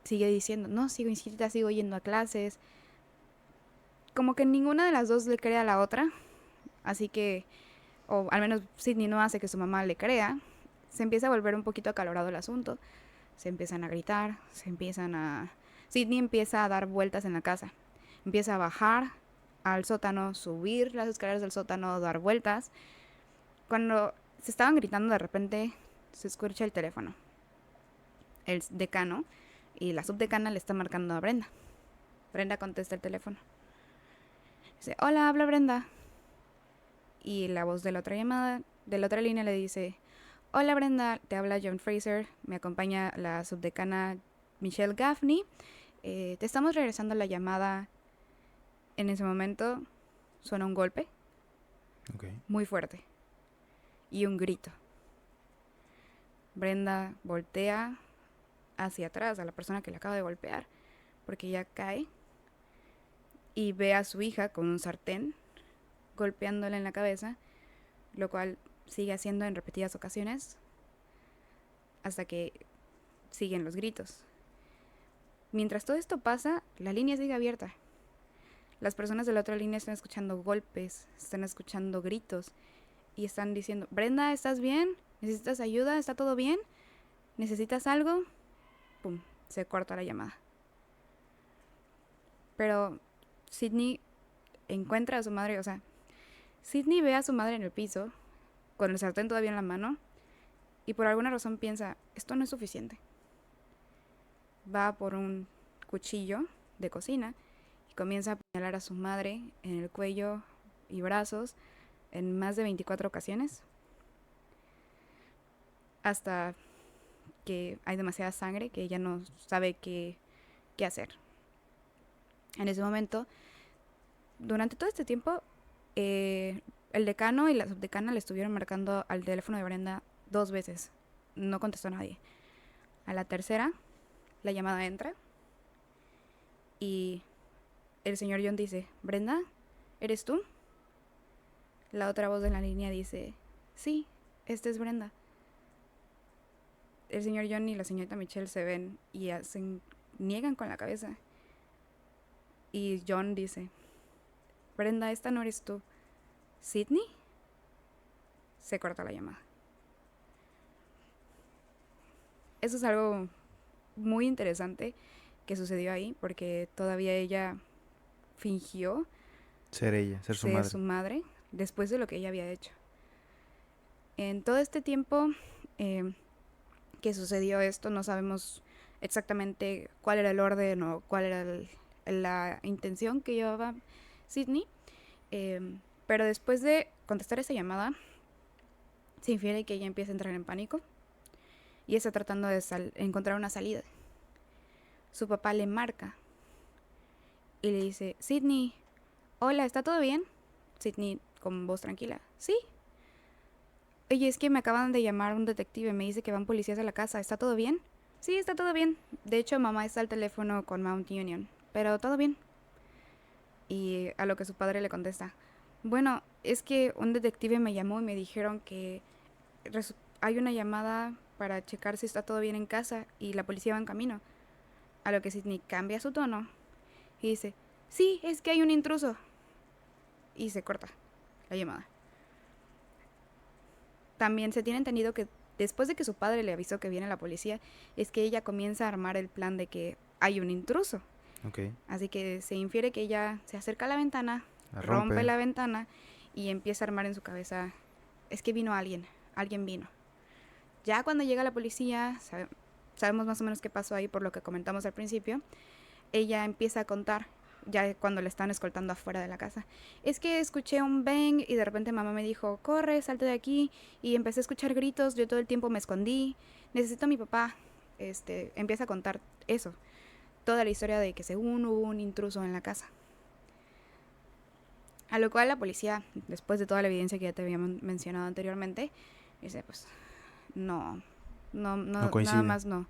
sigue diciendo, no, sigo inscrita, sigo yendo a clases. Como que ninguna de las dos le cree a la otra. Así que, o al menos Sydney no hace que su mamá le crea. Se empieza a volver un poquito acalorado el asunto. Se empiezan a gritar, Sydney empieza a dar vueltas en la casa. Empieza a bajar al sótano, subir las escaleras del sótano, dar vueltas. Cuando se estaban gritando, de repente se escucha el teléfono. El decano y la subdecana le está marcando a Brenda. Brenda contesta el teléfono. Dice, hola, habla Brenda. Y la voz de la otra llamada, de la otra línea le dice, hola Brenda, te habla John Fraser, me acompaña la subdecana Michelle Gaffney. Te estamos regresando la llamada. En ese momento suena un golpe Ok. muy fuerte y un grito. Brenda voltea hacia atrás a la persona que le acaba de golpear porque ya cae y ve a su hija con un sartén golpeándola en la cabeza, lo cual sigue haciendo en repetidas ocasiones hasta que siguen los gritos. Mientras todo esto pasa, la línea sigue abierta. Las personas de la otra línea están escuchando golpes, están escuchando gritos y están diciendo, Brenda, ¿estás bien? ¿Necesitas ayuda? ¿Está todo bien? ¿Necesitas algo? Pum, se corta la llamada. Pero Sydney encuentra a su madre, o sea, Sydney ve a su madre en el piso, con el sartén todavía en la mano, y por alguna razón piensa, esto no es suficiente. Va por un cuchillo de cocina y comienza a apuñalar a su madre en el cuello y brazos en más de 24 ocasiones, hasta que hay demasiada sangre que ella no sabe qué hacer. En ese momento, durante todo este tiempo, el decano y la subdecana le estuvieron marcando al teléfono de Brenda 2 veces. No contestó a nadie. A la tercera, la llamada entra y el señor John dice, Brenda, ¿eres tú? La otra voz de la línea dice, sí, esta es Brenda. El señor John y la señorita Michelle se ven y hacen niegan con la cabeza. Y John dice, Brenda, esta no eres tú. ¿Sydney? Se corta la llamada. Eso es algo muy interesante que sucedió ahí, porque todavía ella fingió Ser ella, ser su ser madre. su madre después de lo que ella había hecho. En todo este tiempo que sucedió esto, no sabemos exactamente cuál era el orden o cuál era la intención que llevaba Sydney, pero después de contestar esa llamada, se infiere que ella empieza a entrar en pánico y está tratando de encontrar una salida. Su papá le marca y le dice, Sydney, hola, ¿está todo bien? Sydney con voz tranquila, sí. Oye, es que me acaban de llamar un detective, me dice que van policías a la casa, ¿está todo bien? Sí, está todo bien. De hecho, mamá está al teléfono con Mount Union, pero todo bien. Y a lo que su padre le contesta, bueno, es que un detective me llamó y me dijeron que hay una llamada para checar si está todo bien en casa y la policía va en camino. A lo que Sidney cambia su tono y dice, sí, es que hay un intruso. Y se corta la llamada. También se tiene entendido que después de que su padre le avisó que viene la policía, es que ella comienza a armar el plan de que hay un intruso. Ok. Así que se infiere que ella se acerca a la ventana, La rompe rompe. la ventana y empieza a armar en su cabeza, es que vino alguien vino. Ya cuando llega la policía, sabemos más o menos qué pasó ahí por lo que comentamos al principio, ella empieza a contar, ya cuando le están escoltando afuera de la casa. Es que escuché un bang y de repente mamá me dijo, corre, salte de aquí. Y empecé a escuchar gritos, yo todo el tiempo me escondí, necesito a mi papá. Empieza a contar eso, toda la historia de que según hubo un intruso en la casa. A lo cual la policía, después de toda la evidencia que ya te había mencionado anteriormente, dice, pues, no, No nada coincide. más no.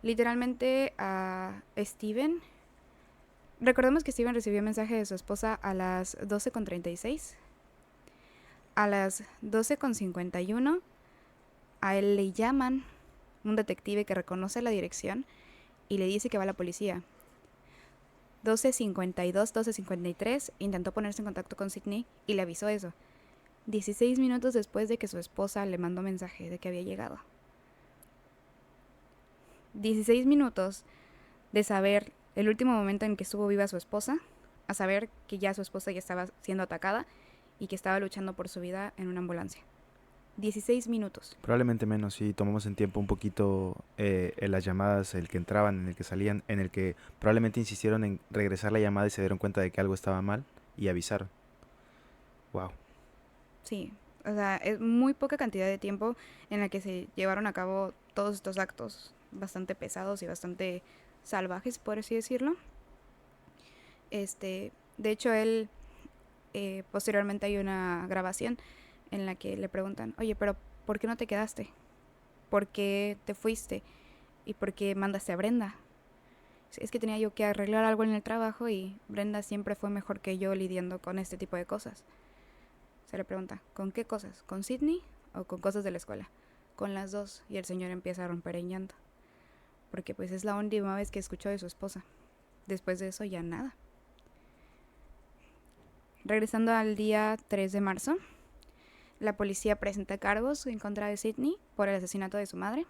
Literalmente a Steven, recordemos que Steven recibió un mensaje de su esposa a las 12:36. A las 12:51 a él le llaman un detective que reconoce la dirección y le dice que va a la policía. 12:52, 12:53 intentó ponerse en contacto con Sydney y le avisó eso. 16 minutos después de que su esposa le mandó mensaje de que había llegado. 16 minutos de saber el último momento en que estuvo viva su esposa, a saber que ya su esposa ya estaba siendo atacada y que estaba luchando por su vida en una ambulancia. 16 minutos. Probablemente menos si tomamos en tiempo un poquito en las llamadas, el que entraban, en el que salían, en el que probablemente insistieron en regresar la llamada y se dieron cuenta de que algo estaba mal y avisaron. Wow. Sí, o sea, es muy poca cantidad de tiempo en la que se llevaron a cabo todos estos actos bastante pesados y bastante salvajes, por así decirlo. De hecho, él posteriormente hay una grabación en la que le preguntan, oye, pero ¿por qué no te quedaste? ¿Por qué te fuiste? ¿Y por qué mandaste a Brenda? Es que tenía yo que arreglar algo en el trabajo y Brenda siempre fue mejor que yo lidiando con este tipo de cosas. Se le pregunta, ¿con qué cosas? ¿Con Sydney o con cosas de la escuela? Con las dos. Y el señor empieza a romper en llanto. Porque pues es la última vez que escuchó de su esposa. Después de eso ya nada. Regresando al día 3 de marzo, la policía presenta cargos en contra de Sydney por el asesinato de su madre,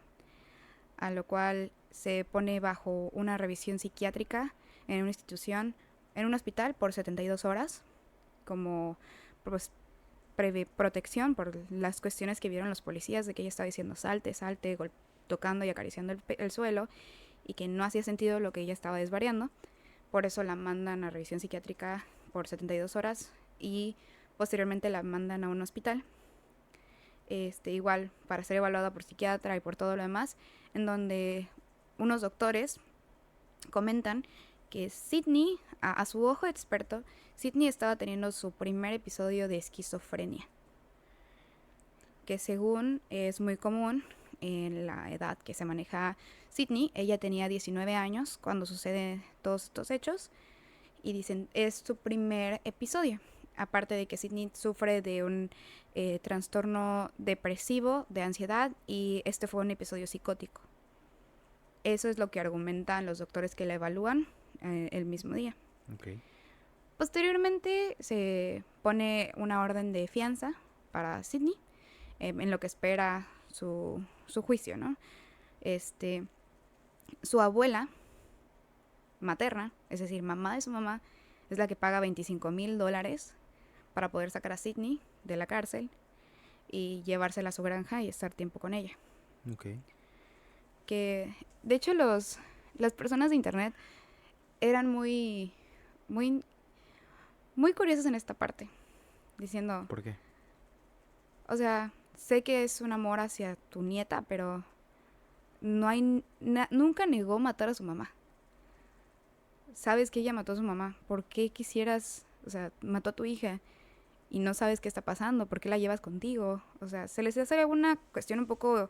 a lo cual se pone bajo una revisión psiquiátrica en una institución, en un hospital por 72 horas, como pues, protección por las cuestiones que vieron los policías de que ella estaba diciendo salte, salte, tocando y acariciando el suelo y que no hacía sentido lo que ella estaba desvariando. Por eso la mandan a revisión psiquiátrica por 72 horas y posteriormente la mandan a un hospital. Igual para ser evaluada por psiquiatra y por todo lo demás, en donde unos doctores comentan que Sydney, a su ojo experto, Sydney estaba teniendo su primer episodio de esquizofrenia, que según es muy común en la edad que se maneja Sydney. Ella tenía 19 años cuando suceden todos estos hechos y dicen es su primer episodio. Aparte de que Sydney sufre de un trastorno depresivo, de ansiedad, y este fue un episodio psicótico. Eso es lo que argumentan los doctores que la evalúan el mismo día. Ok. Posteriormente se pone una orden de fianza para Sydney, en lo que espera su juicio, ¿no? Este, su abuela materna, es decir, mamá de su mamá, es la que paga $25,000 para poder sacar a Sydney de la cárcel y llevársela a su granja y estar tiempo con ella. Ok. Que, de hecho, las personas de internet eran muy, muy curiosas en esta parte, diciendo, ¿Por qué? o sea, sé que es un amor hacia tu nieta, pero no hay nunca negó matar a su mamá. Sabes que ella mató a su mamá. ¿Por qué quisieras, o sea, mató a tu hija y no sabes qué está pasando? ¿Por qué la llevas contigo? O sea, se les hace una cuestión un poco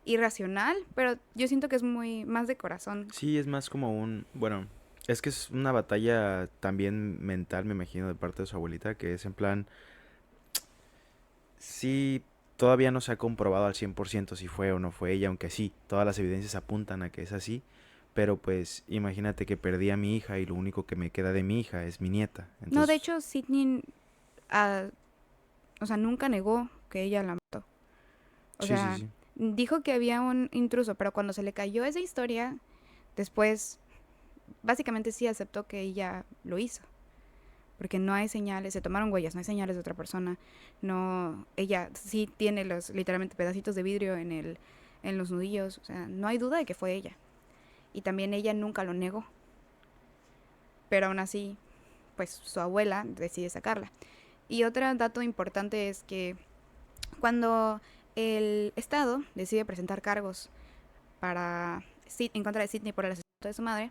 irracional, pero yo siento que es muy más de corazón. Sí, es más como bueno, es que es una batalla también mental, me imagino, de parte de su abuelita, que es en plan, sí, todavía no se ha comprobado al 100% si fue o no fue ella, aunque sí, todas las evidencias apuntan a que es así, pero pues imagínate que perdí a mi hija y lo único que me queda de mi hija es mi nieta. No, de Entonces, hecho, Sidney, ah, o sea, nunca negó que ella la mató. O sí, sí, sea, sí. dijo que había un intruso, pero cuando se le cayó esa historia, después, básicamente sí aceptó que ella lo hizo. Porque no hay señales, se tomaron huellas, no hay señales de otra persona. No, ella sí tiene los literalmente pedacitos de vidrio en los nudillos, o sea, no hay duda de que fue ella. Y también ella nunca lo negó, pero aún así, pues su abuela decide sacarla. Y otro dato importante es que cuando el Estado decide presentar cargos en contra de Sidney por el asesinato de su madre,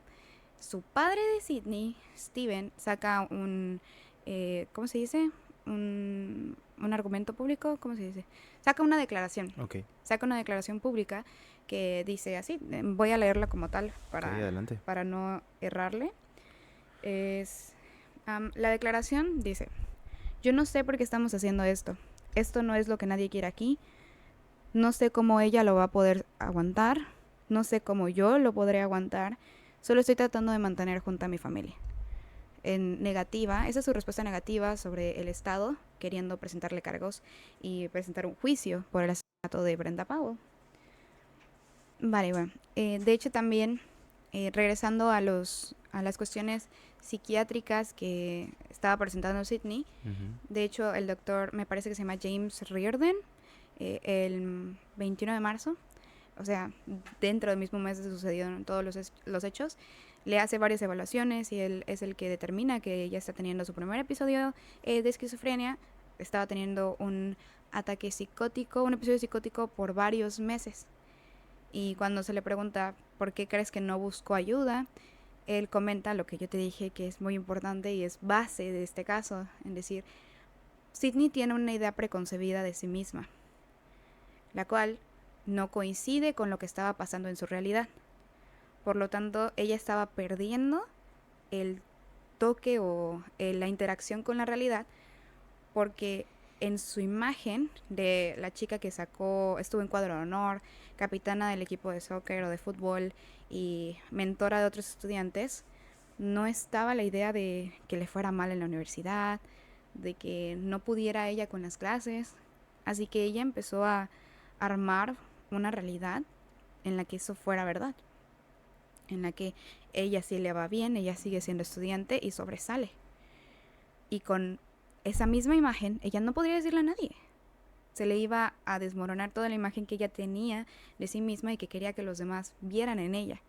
su padre de Sidney, Steven, saca ¿cómo se dice? Un argumento público, ¿cómo se dice? Saca una declaración. Ok, Saca una declaración pública que dice así, voy a leerla como tal ok, adelante. para no errarle. Es, la declaración dice, yo no sé por qué estamos haciendo esto. Esto no es lo que nadie quiere aquí. No sé cómo ella lo va a poder aguantar. No sé cómo yo lo podré aguantar. Solo estoy tratando de mantener junto a mi familia. En negativa, esa es su respuesta negativa sobre el Estado queriendo presentarle cargos y presentar un juicio por el asesinato de Brenda Powell. Vale, bueno. De hecho, también, regresando a las cuestiones psiquiátricas que estaba presentando Sidney, Ujú. de hecho, el doctor, me parece que se llama James Reardon, el 21 de marzo, o sea, dentro del mismo mes sucedieron todos los hechos, le hace varias evaluaciones y él es el que determina que ella está teniendo su primer episodio de esquizofrenia, estaba teniendo un ataque psicótico, un episodio psicótico por varios meses. Y cuando se le pregunta por qué crees que no buscó ayuda, él comenta lo que yo te dije que es muy importante y es base de este caso, en decir, Sidney tiene una idea preconcebida de sí misma, la cual no coincide con lo que estaba pasando en su realidad. Por lo tanto, ella estaba perdiendo el toque o la interacción con la realidad porque en su imagen de la chica que estuvo en cuadro de honor, capitana del equipo de soccer o de fútbol y mentora de otros estudiantes, no estaba la idea de que le fuera mal en la universidad, de que no pudiera ella con las clases. Así que ella empezó a armar una realidad en la que eso fuera verdad, en la que ella sí le va bien, ella sigue siendo estudiante y sobresale. Y con esa misma imagen, ella no podría decirle a nadie. Se le iba a desmoronar toda la imagen que ella tenía de sí misma y que quería que los demás vieran en ella.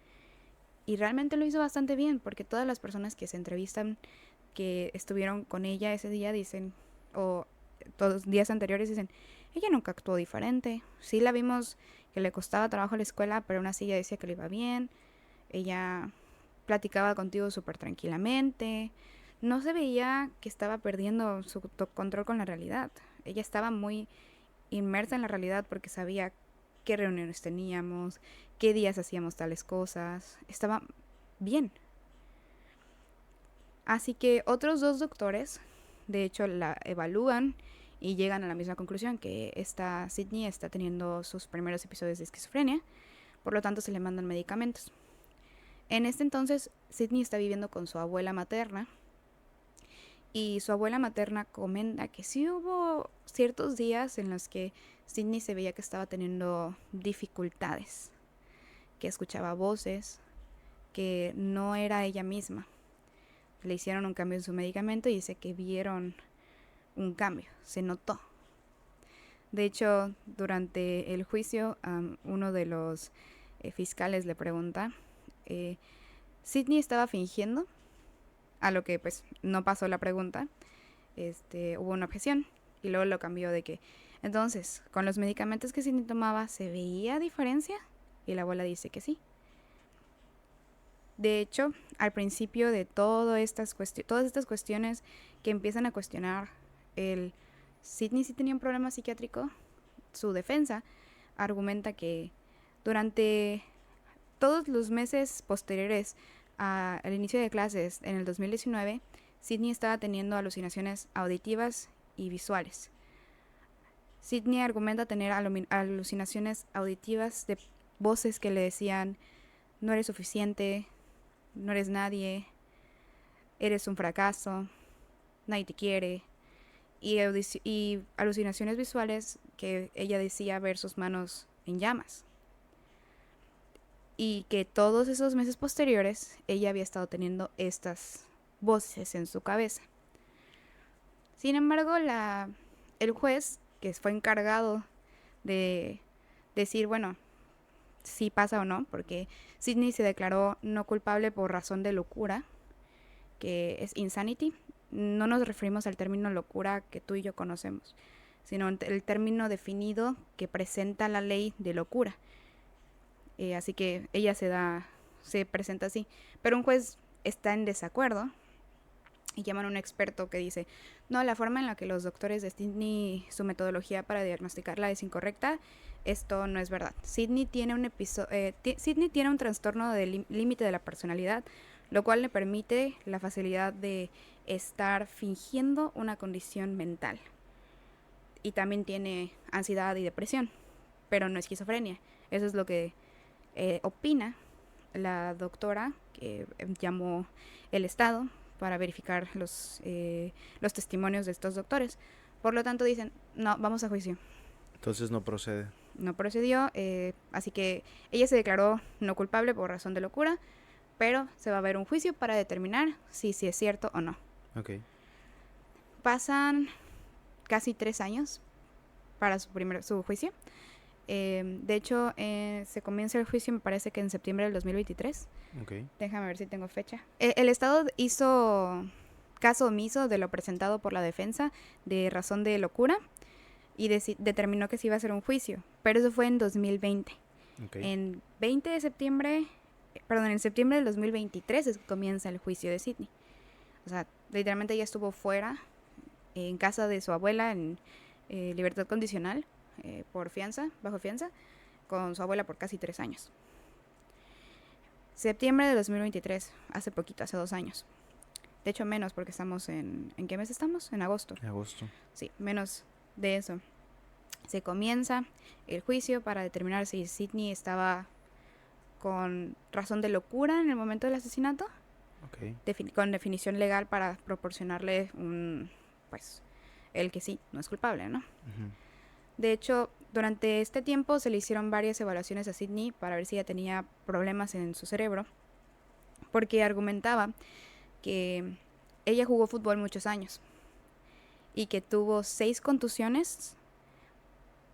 Y realmente lo hizo bastante bien, porque todas las personas que se entrevistan, que estuvieron con ella ese día, dicen, o todos los días anteriores dicen, ella nunca actuó diferente. Sí la vimos que le costaba trabajo a la escuela, pero aún así ella decía que le iba bien. Ella platicaba contigo súper tranquilamente. No se veía que estaba perdiendo su control con la realidad. Ella estaba muy inmersa en la realidad porque sabía qué reuniones teníamos, qué días hacíamos tales cosas. Estaba bien. Así que otros dos doctores, de hecho, la evalúan y llegan a la misma conclusión, que esta Sydney está teniendo sus primeros episodios de esquizofrenia, por lo tanto se le mandan medicamentos. En este entonces, Sydney está viviendo con su abuela materna y su abuela materna comenta que sí hubo ciertos días en los que Sydney se veía que estaba teniendo dificultades, que escuchaba voces, que no era ella misma. Le hicieron un cambio en su medicamento y dice que vieron un cambio, se notó. De hecho, durante el juicio, uno de los fiscales le pregunta, ¿Sydney estaba fingiendo? A lo que pues no pasó la pregunta. Hubo una objeción y luego lo cambió de que, entonces, con los medicamentos que Sydney tomaba, ¿se veía diferencia? Y la abuela dice que sí. De hecho, al principio de todas estas cuestiones que empiezan a cuestionar el Sydney si tenía un problema psiquiátrico, su defensa argumenta que durante todos los meses posteriores al inicio de clases en el 2019, Sydney estaba teniendo alucinaciones auditivas y visuales. Sydney argumenta tener alucinaciones auditivas de voces que le decían: no eres suficiente, no eres nadie, eres un fracaso, nadie te quiere. Y alucinaciones visuales que ella decía ver sus manos en llamas. Y que todos esos meses posteriores ella había estado teniendo estas voces en su cabeza. Sin embargo, el juez, que fue encargado de decir, bueno, si pasa o no, porque Sydney se declaró no culpable por razón de locura, que es insanity. No nos referimos al término locura que tú y yo conocemos, sino el término definido que presenta la ley de locura. Así que ella se presenta así. Pero un juez está en desacuerdo y llaman a un experto que dice, no, la forma en la que los doctores de Sydney, su metodología para diagnosticarla es incorrecta, esto no es verdad. Sydney tiene un trastorno del límite de la personalidad, lo cual le permite la facilidad de estar fingiendo una condición mental. Y también tiene ansiedad y depresión, pero no esquizofrenia. Eso es lo que opina la doctora que llamó el Estado para verificar los testimonios de estos doctores. Por lo tanto dicen, no, vamos a juicio. Entonces no procede. No procedió, así que ella se declaró no culpable por razón de locura, pero se va a ver un juicio para determinar si es cierto o no. Okay. Pasan casi 3 años para su juicio. De hecho, se comienza el juicio, me parece que en septiembre del 2023. Okay. Déjame ver si tengo fecha. El Estado hizo caso omiso de lo presentado por la defensa de razón de locura y determinó que se iba a hacer un juicio, pero eso fue en 2020. Okay. En septiembre del 2023 es que comienza el juicio de Sydney. O sea, literalmente ella estuvo fuera, en casa de su abuela, en libertad condicional, bajo fianza, con su abuela por casi 3 años. Septiembre de 2023, hace poquito, hace 2 años. De hecho, menos porque estamos ¿en qué mes estamos? En agosto. Agosto. Sí, menos de eso. Se comienza el juicio para determinar si Sydney estaba con razón de locura en el momento del asesinato. Okay. Con definición legal para proporcionarle el que sí, no es culpable, ¿no? Uh-huh. De hecho, durante este tiempo se le hicieron varias evaluaciones a Sydney para ver si ella tenía problemas en su cerebro, porque argumentaba que ella jugó fútbol muchos años y que tuvo 6 contusiones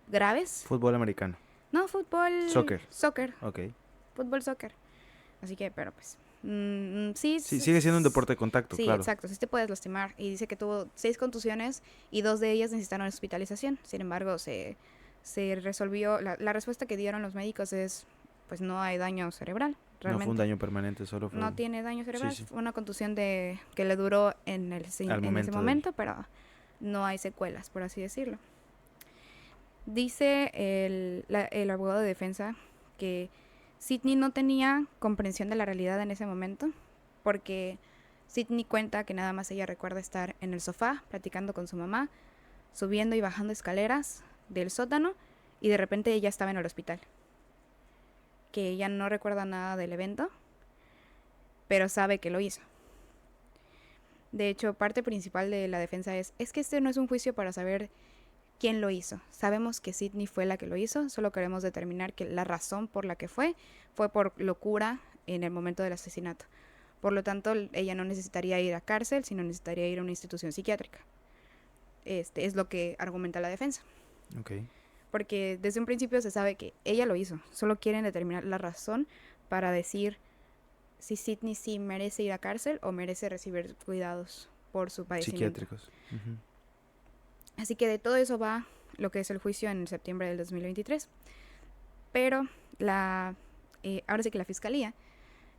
graves. Fútbol americano. No, fútbol... Soccer. Okay. Fútbol, soccer. Así que, pero pues... sí, sigue siendo un deporte de contacto, sí, claro. Exacto, sí te puedes lastimar. Y dice que tuvo 6 contusiones y 2 de ellas necesitaron hospitalización. Sin embargo, se resolvió. La respuesta que dieron los médicos es, pues no hay daño cerebral. Realmente. No fue un daño permanente, solo fue... No tiene daño cerebral. Sí. Fue una contusión que le duró en ese momento, pero no hay secuelas, por así decirlo. Dice el abogado de defensa que Sydney no tenía comprensión de la realidad en ese momento, porque Sydney cuenta que nada más ella recuerda estar en el sofá platicando con su mamá, subiendo y bajando escaleras del sótano, y de repente ella estaba en el hospital. Que ella no recuerda nada del evento, pero sabe que lo hizo. De hecho, parte principal de la defensa es que este no es un juicio para saber quién lo hizo. Sabemos que Sydney fue la que lo hizo, solo queremos determinar que la razón por la que fue por locura en el momento del asesinato. Por lo tanto, ella no necesitaría ir a cárcel, sino necesitaría ir a una institución psiquiátrica. Es lo que argumenta la defensa. Okay. Porque desde un principio se sabe que ella lo hizo. Solo quieren determinar la razón para decir si Sydney sí merece ir a cárcel o merece recibir cuidados por su padecimiento. Psiquiátricos. Uh-huh. Así que de todo eso va lo que es el juicio en septiembre del 2023. Pero ahora sí que la fiscalía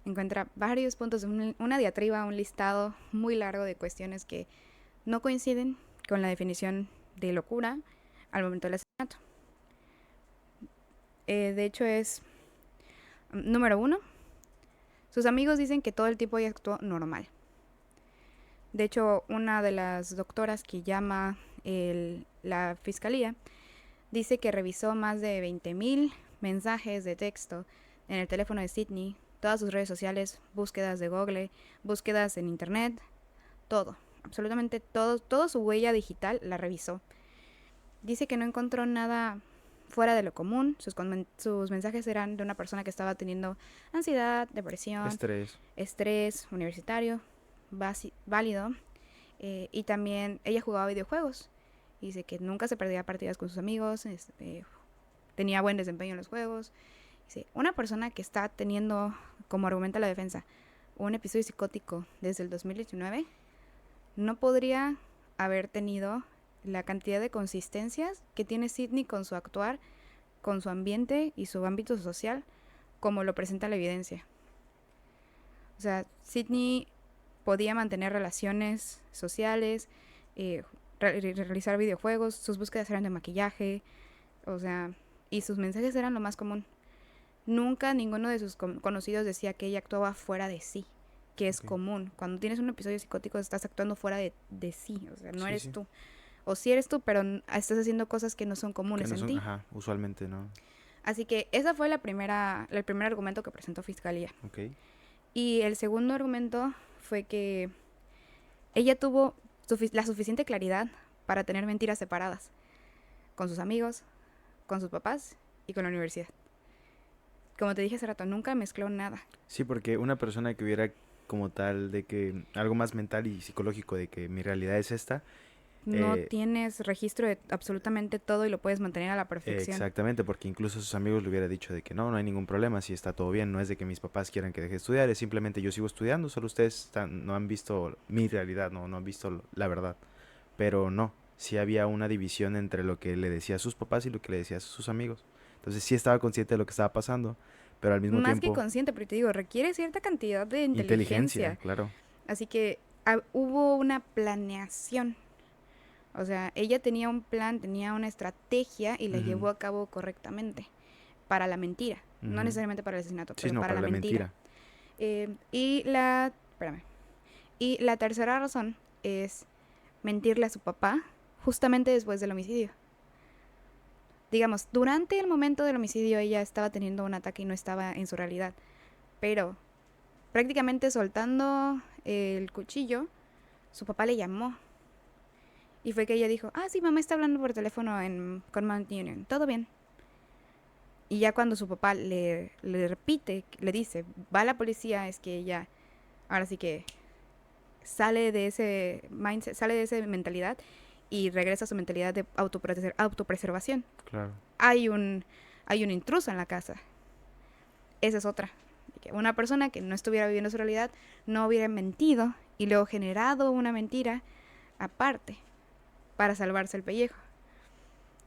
encuentra varios puntos, una diatriba, un listado muy largo de cuestiones que no coinciden con la definición de locura al momento del asesinato. De hecho es, número 1, sus amigos dicen que todo el tipo ya actuó normal. De hecho, una de las doctoras que llama la fiscalía dice que revisó más de 20,000 mensajes de texto en el teléfono de Sydney, todas sus redes sociales, búsquedas de Google, búsquedas en internet, todo, absolutamente todo, toda su huella digital la revisó. Dice que no encontró nada fuera de lo común. Sus mensajes eran de una persona que estaba teniendo ansiedad, depresión, estrés universitario, válido. Y también ella jugaba videojuegos. Dice que nunca se perdía partidas con sus amigos, tenía buen desempeño en los juegos. Dice, una persona que está teniendo, como argumenta la defensa, un episodio psicótico desde el 2019, no podría haber tenido la cantidad de consistencias que tiene Sydney con su actuar, con su ambiente y su ámbito social, como lo presenta la evidencia. O sea, Sydney podía mantener relaciones sociales, realizar videojuegos, sus búsquedas eran de maquillaje, o sea, y sus mensajes eran lo más común. Nunca ninguno de sus conocidos decía que ella actuaba fuera de sí, que es común. Cuando tienes un episodio psicótico estás actuando fuera de sí, o sea, no eres tú. O sí eres tú, pero estás haciendo cosas que no son comunes en ti. Ajá, usualmente no. Así que esa fue el primer argumento que presentó Fiscalía. Okay. Y el segundo argumento fue que ella tuvo la suficiente claridad para tener mentiras separadas con sus amigos, con sus papás y con la universidad. Como te dije hace rato, nunca mezcló nada. Sí, porque una persona que hubiera como tal de que algo más mental y psicológico de que mi realidad es esta, no tienes registro de absolutamente todo y lo puedes mantener a la perfección. Exactamente, porque incluso sus amigos le hubiera dicho de que no hay ningún problema, si está todo bien, no es de que mis papás quieran que deje de estudiar, es simplemente yo sigo estudiando, solo ustedes no han visto mi realidad, no han visto la verdad. Pero no, sí había una división entre lo que le decía a sus papás y lo que le decía a sus amigos. Entonces sí estaba consciente de lo que estaba pasando, pero al mismo tiempo... Más que consciente, pero te digo, requiere cierta cantidad de inteligencia. Claro. Así que hubo una planeación. O sea, ella tenía un plan, tenía una estrategia y la llevó a cabo correctamente para la mentira. No necesariamente para el asesinato, pero para la mentira. Y la tercera razón es mentirle a su papá justamente después del homicidio. Digamos, durante el momento del homicidio ella estaba teniendo un ataque y no estaba en su realidad. Pero prácticamente soltando el cuchillo, su papá le llamó. Y fue que ella dijo, sí, mamá está hablando por teléfono con Mount Union, todo bien. Y ya cuando su papá le repite, le dice, va a la policía, es que ella ahora sí que sale de ese mindset, sale de esa mentalidad y regresa a su mentalidad de autopreservación. Claro. Hay un intruso en la casa. Esa es otra. Una persona que no estuviera viviendo su realidad no hubiera mentido y luego generado una mentira aparte para salvarse el pellejo.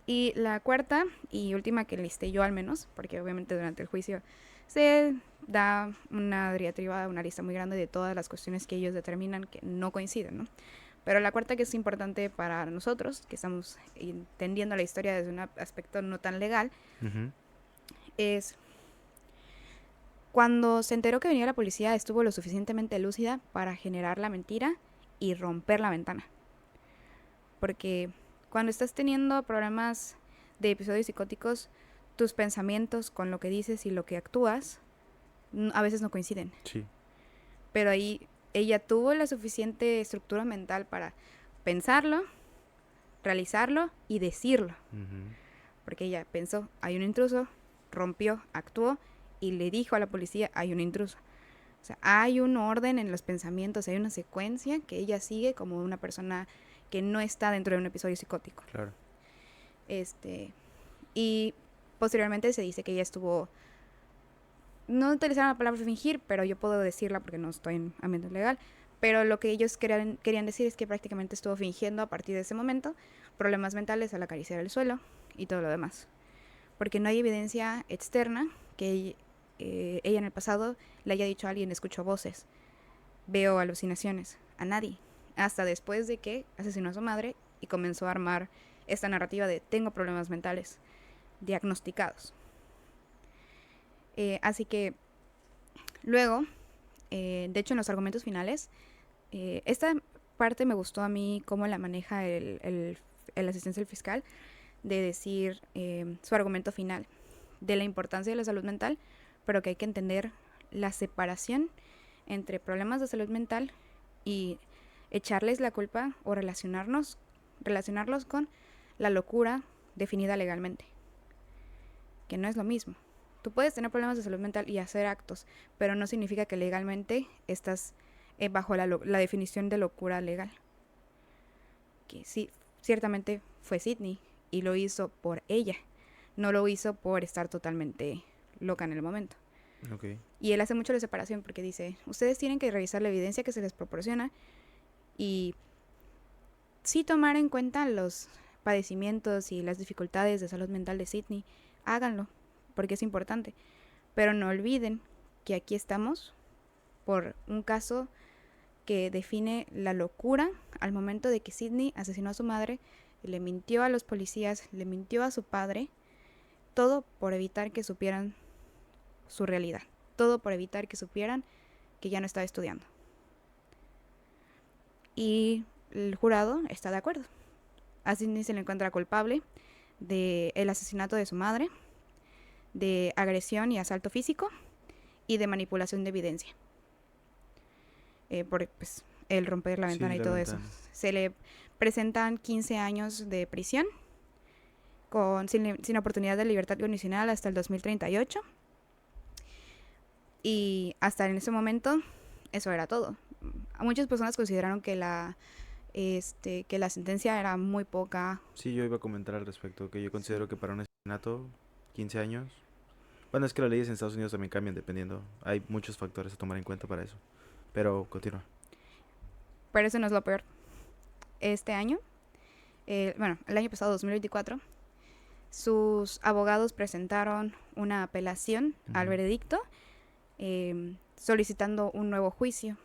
Y la cuarta y última que listé yo al menos, porque obviamente durante el juicio se da una diatriba, una lista muy grande de todas las cuestiones que ellos determinan que no coinciden, ¿no? Pero la cuarta que es importante para nosotros, que estamos entendiendo la historia desde un aspecto no tan legal, es cuando se enteró que venía la policía, estuvo lo suficientemente lúcida para generar la mentira y romper la ventana. Porque cuando estás teniendo problemas de episodios psicóticos, tus pensamientos con lo que dices y lo que actúas a veces no coinciden. Sí. pero ahí ella tuvo la suficiente estructura mental para pensarlo, realizarlo y decirlo. Ujú. Porque ella pensó, hay un intruso, rompió, actuó y le dijo a la policía, hay un intruso. O sea, hay un orden en los pensamientos, hay una secuencia que ella sigue como una persona que no está dentro de un episodio psicótico. Claro. Y posteriormente se dice que ella estuvo, no utilizaron la palabra fingir, pero yo puedo decirla porque no estoy en ambiente legal, pero lo que ellos querían decir es que prácticamente estuvo fingiendo a partir de ese momento problemas mentales al acariciar el suelo y todo lo demás. Porque no hay evidencia externa que ella en el pasado le haya dicho a alguien, escucho voces, veo alucinaciones, a nadie. Hasta después de que asesinó a su madre y comenzó a armar esta narrativa de tengo problemas mentales diagnosticados. Así que luego, de hecho en los argumentos finales, esta parte me gustó a mí cómo la maneja el asistente del fiscal, de decir su argumento final, de la importancia de la salud mental, pero que hay que entender la separación entre problemas de salud mental y echarles la culpa o relacionarlos con la locura definida legalmente, que no es lo mismo. Tú puedes tener problemas de salud mental y hacer actos, pero no significa que legalmente estás bajo la definición de locura legal. Que sí, ciertamente fue Sydney y lo hizo por ella, no lo hizo por estar totalmente loca en el momento. Ok. Y él hace mucho la separación porque dice, ustedes tienen que revisar la evidencia que se les proporciona y sí tomar en cuenta los padecimientos y las dificultades de salud mental de Sydney, háganlo, porque es importante. Pero no olviden que aquí estamos por un caso que define la locura al momento de que Sydney asesinó a su madre, le mintió a los policías, le mintió a su padre, todo por evitar que supieran su realidad, todo por evitar que supieran que ya no estaba estudiando. Y el jurado está de acuerdo. A Sydney se le encuentra culpable del asesinato de su madre, de agresión y asalto físico y de manipulación de evidencia. Por pues, el romper la Sí, ventana y la todo eso. ventana. Se le presentan 15 años de prisión sin oportunidad de libertad condicional hasta el 2038. Y hasta en ese momento eso era todo. Muchas personas consideraron que que la sentencia era muy poca. Sí, yo iba a comentar al respecto, que yo considero que para un asesinato, 15 años. Bueno, es que las leyes en Estados Unidos también cambian dependiendo. Hay muchos factores a tomar en cuenta para eso. Pero continúa. Pero eso no es lo peor. Este año, el año pasado, 2024, sus abogados presentaron una apelación al Ujú. veredicto solicitando un nuevo juicio,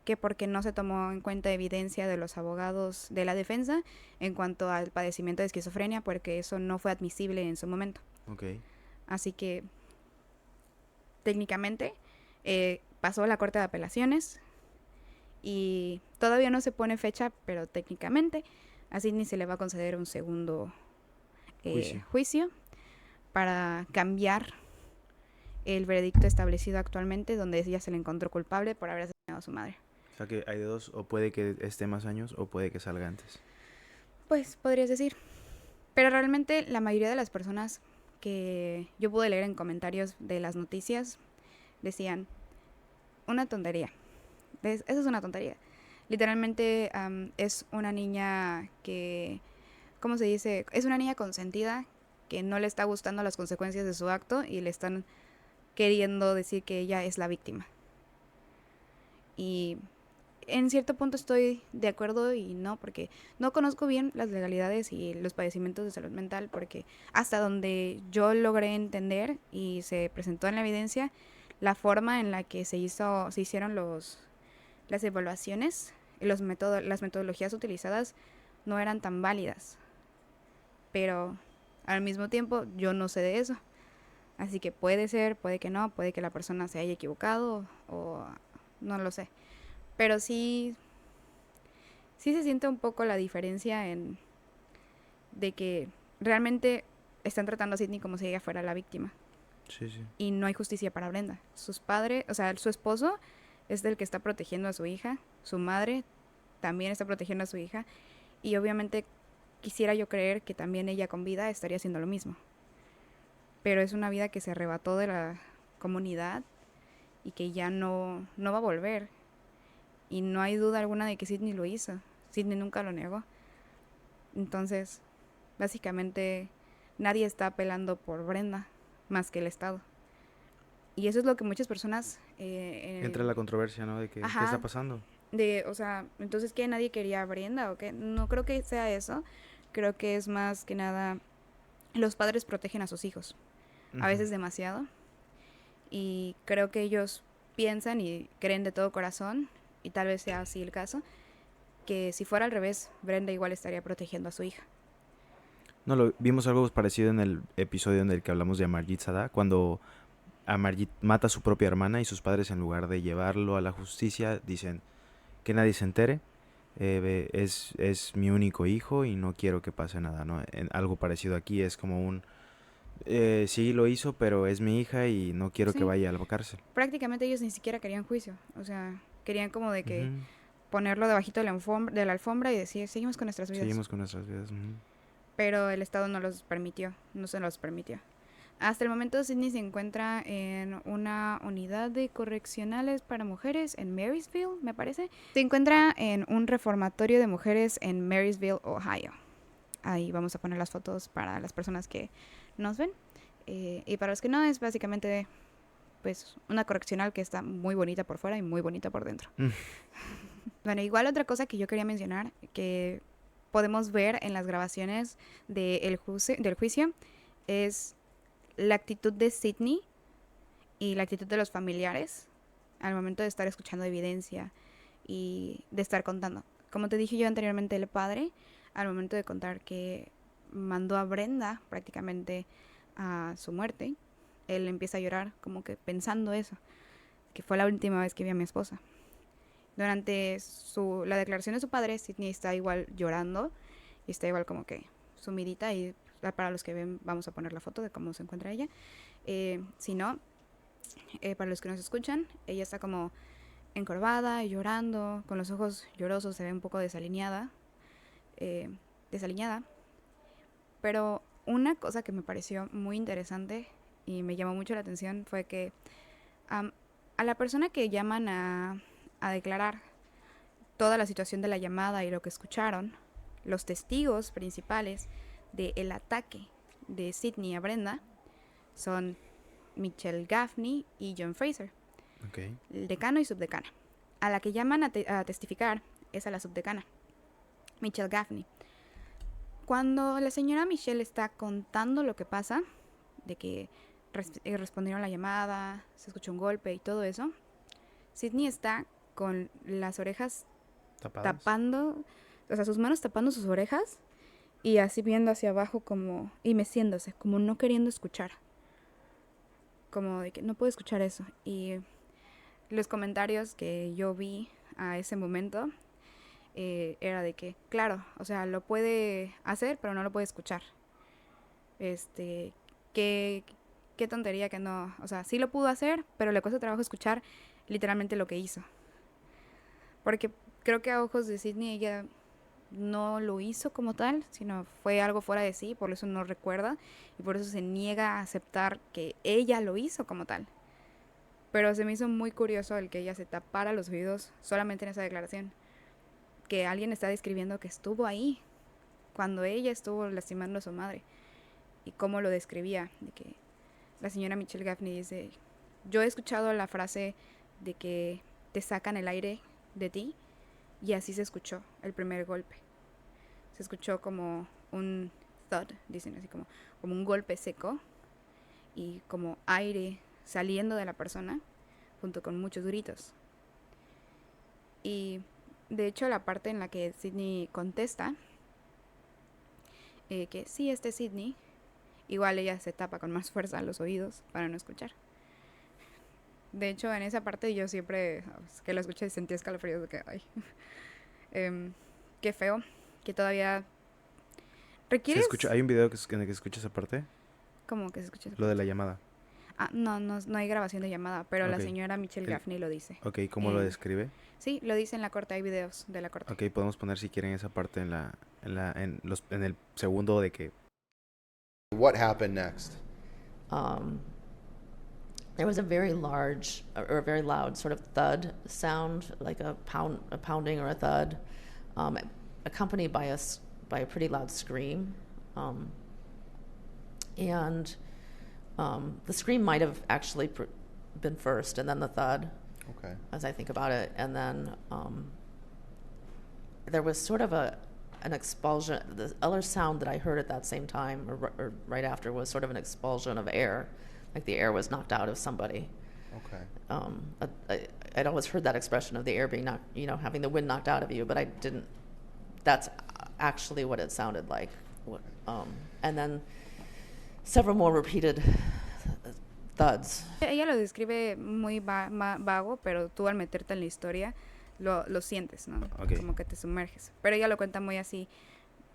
que porque no se tomó en cuenta evidencia de los abogados de la defensa en cuanto al padecimiento de esquizofrenia, porque eso no fue admisible en su momento. Ok. Así que técnicamente pasó a la Corte de Apelaciones y todavía no se pone fecha, pero técnicamente a Sydney se le va a conceder un segundo Juicio. juicio para cambiar el veredicto establecido actualmente, donde ella se le encontró culpable por haber asesinado a su madre. O sea que hay de dos, o puede que esté más años o puede que salga antes. Pues podrías decir. Pero realmente la mayoría de las personas que yo pude leer en comentarios de las noticias decían, una tontería. Eso es una tontería. Literalmente es una niña que, ¿cómo se dice? Es una niña consentida que no le está gustando las consecuencias de su acto y le están queriendo decir que ella es la víctima. Y en cierto punto estoy de acuerdo y no, porque no conozco bien las legalidades y los padecimientos de salud mental, porque hasta donde yo logré entender y se presentó en la evidencia, la forma en la que se hicieron las evaluaciones, las metodologías utilizadas no eran tan válidas. Pero al mismo tiempo yo no sé de eso. Así que puede ser, puede que no, puede que la persona se haya equivocado o no lo sé. Pero sí se siente un poco la diferencia de que realmente están tratando a Sydney como si ella fuera la víctima. Sí, sí. Y no hay justicia para Brenda. Sus padres, o sea, su esposo es el que está protegiendo a su hija, su madre también está protegiendo a su hija y obviamente quisiera yo creer que también ella con vida estaría haciendo lo mismo. Pero es una vida que se arrebató de la comunidad y que ya no va a volver. Y no hay duda alguna de que Sydney lo hizo. Sydney nunca lo negó. Entonces, básicamente, nadie está apelando por Brenda más que el Estado. Y eso es lo que muchas personas... Entra la controversia, ¿no? De que, ¿qué está ajá, pasando? o sea, entonces, ¿qué? ¿Nadie quería a Brenda o qué? No creo que sea eso. Creo que es más que nada... Los padres protegen a sus hijos. A Ujú. veces demasiado. Y creo que ellos piensan y creen de todo corazón, y tal vez sea así el caso, que si fuera al revés, Brenda igual estaría protegiendo a su hija. No, vimos algo parecido en el episodio en el que hablamos de Amarjit Sada, cuando Amarjit mata a su propia hermana y sus padres, en lugar de llevarlo a la justicia, dicen que nadie se entere. Es mi único hijo y no quiero que pase nada, ¿no? Algo parecido aquí es como sí, lo hizo, pero es mi hija y no quiero que Sí, vaya a la cárcel. prácticamente ellos ni siquiera querían juicio. O sea, querían como de que Ujú. ponerlo debajito de la alfombra y decir, seguimos con nuestras vidas. Seguimos con nuestras vidas. Ujú. Pero el Estado no los permitió, no se los permitió. Hasta el momento Sydney se encuentra en una unidad de correccionales para mujeres en Marysville, me parece. Se encuentra en un reformatorio de mujeres en Marysville, Ohio. Ahí vamos a poner las fotos para las personas que nos ven. Y para los que no, es básicamente pues una correccional que está muy bonita por fuera y muy bonita por dentro. Mm. Bueno, igual otra cosa que yo quería mencionar, que podemos ver en las grabaciones del juicio, es la actitud de Sydney y la actitud de los familiares al momento de estar escuchando evidencia y de estar contando. Como te dije yo anteriormente, el padre, al momento de contar que mandó a Brenda prácticamente a su muerte, él empieza a llorar como que pensando eso, que fue la última vez que vi a mi esposa. Durante la declaración de su padre, Sydney está igual llorando y está igual como que sumidita y para los que ven vamos a poner la foto de cómo se encuentra ella. Si no, para los que nos escuchan, ella está como encorvada y llorando, con los ojos llorosos, se ve un poco desaliñada. Pero una cosa que me pareció muy interesante y me llamó mucho la atención fue que um, a la persona que llaman a declarar toda la situación de la llamada y lo que escucharon, los testigos principales del ataque de Sydney a Brenda son Michelle Gaffney y John Fraser, Ok. el decano y subdecana. A la que llaman a testificar es a la subdecana, Michelle Gaffney. Cuando la señora Michelle está contando lo que pasa, de que respondieron la llamada, se escuchó un golpe y todo eso, Sydney está con las orejas Tapadas. tapando, o sea, sus manos tapando sus orejas y así viendo hacia abajo como, y meciéndose, como no queriendo escuchar, como de que no puedo escuchar eso. Y los comentarios que yo vi a ese momento era de que, claro, o sea, lo puede hacer, pero no lo puede escuchar. Este, qué, qué tontería que no, o sea, sí lo pudo hacer, pero le cuesta trabajo escuchar literalmente lo que hizo. Porque creo que a ojos de Sydney ella no lo hizo como tal, sino fue algo fuera de sí, por eso no recuerda y por eso se niega a aceptar que ella lo hizo como tal. Pero se me hizo muy curioso el que ella se tapara los oídos solamente en esa declaración, que alguien está describiendo que estuvo ahí cuando ella estuvo lastimando a su madre y cómo lo describía, de que la señora Michelle Gaffney dice, yo he escuchado la frase de que te sacan el aire de ti y así se escuchó el primer golpe. Se escuchó como un thud, dicen así como un golpe seco y como aire saliendo de la persona junto con muchos gritos. Y de hecho la parte en la que Sydney contesta que sí, Sydney, igual ella se tapa con más fuerza los oídos para no escuchar. De hecho, en esa parte yo siempre que lo escuché sentí escalofríos de que, ay, qué feo, que todavía Se escucha, requieres hay un video en el que escucha esa parte, como que se escuche esa lo de parte. la llamada. No hay grabación de llamada, pero la Ok. señora Michelle El- Gaffney lo dice. ok, ¿cómo lo En, describe? sí, lo dice en la corte, hay videos de la corte. Ok, podemos poner si quieren esa parte en el segundo de que... What happened next? Um, there was a very large or a very loud sort of thud sound, like a pounding or a thud, accompanied by by a pretty loud scream, um, and the scream might have actually been first, and then the thud. Okay. As I think about it, and then there was sort of an expulsion. The other sound that I heard at that same time, or right after, was sort of an expulsion of air, like the air was knocked out of somebody. Okay. I'd always heard that expression of the air being knocked, having the wind knocked out of you, but I didn't. That's actually what it sounded like. And then several more repeated thuds. Ella lo describe muy vago, pero tú al meterte en la historia lo sientes, ¿no? Ok. Como que te sumerges. Pero ella lo cuenta muy así,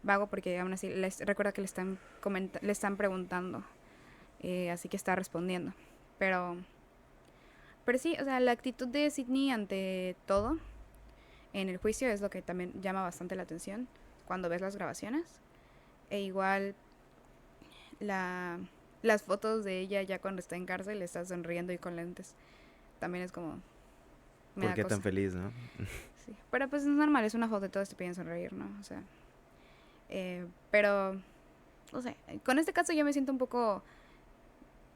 vago, porque aún así recuerda que le están preguntando, así que está respondiendo. Pero sí, o sea, la actitud de Sydney ante todo en el juicio es lo que también llama bastante la atención cuando ves las grabaciones. E igual las fotos de ella ya cuando está en cárcel, está sonriendo y con lentes. También es como... me ¿Por da qué cosa. tan feliz, no? Sí. Pero pues es normal, es una foto de todos te piden sonreír, ¿no? O sea... pero... no sé, con este caso yo me siento un poco...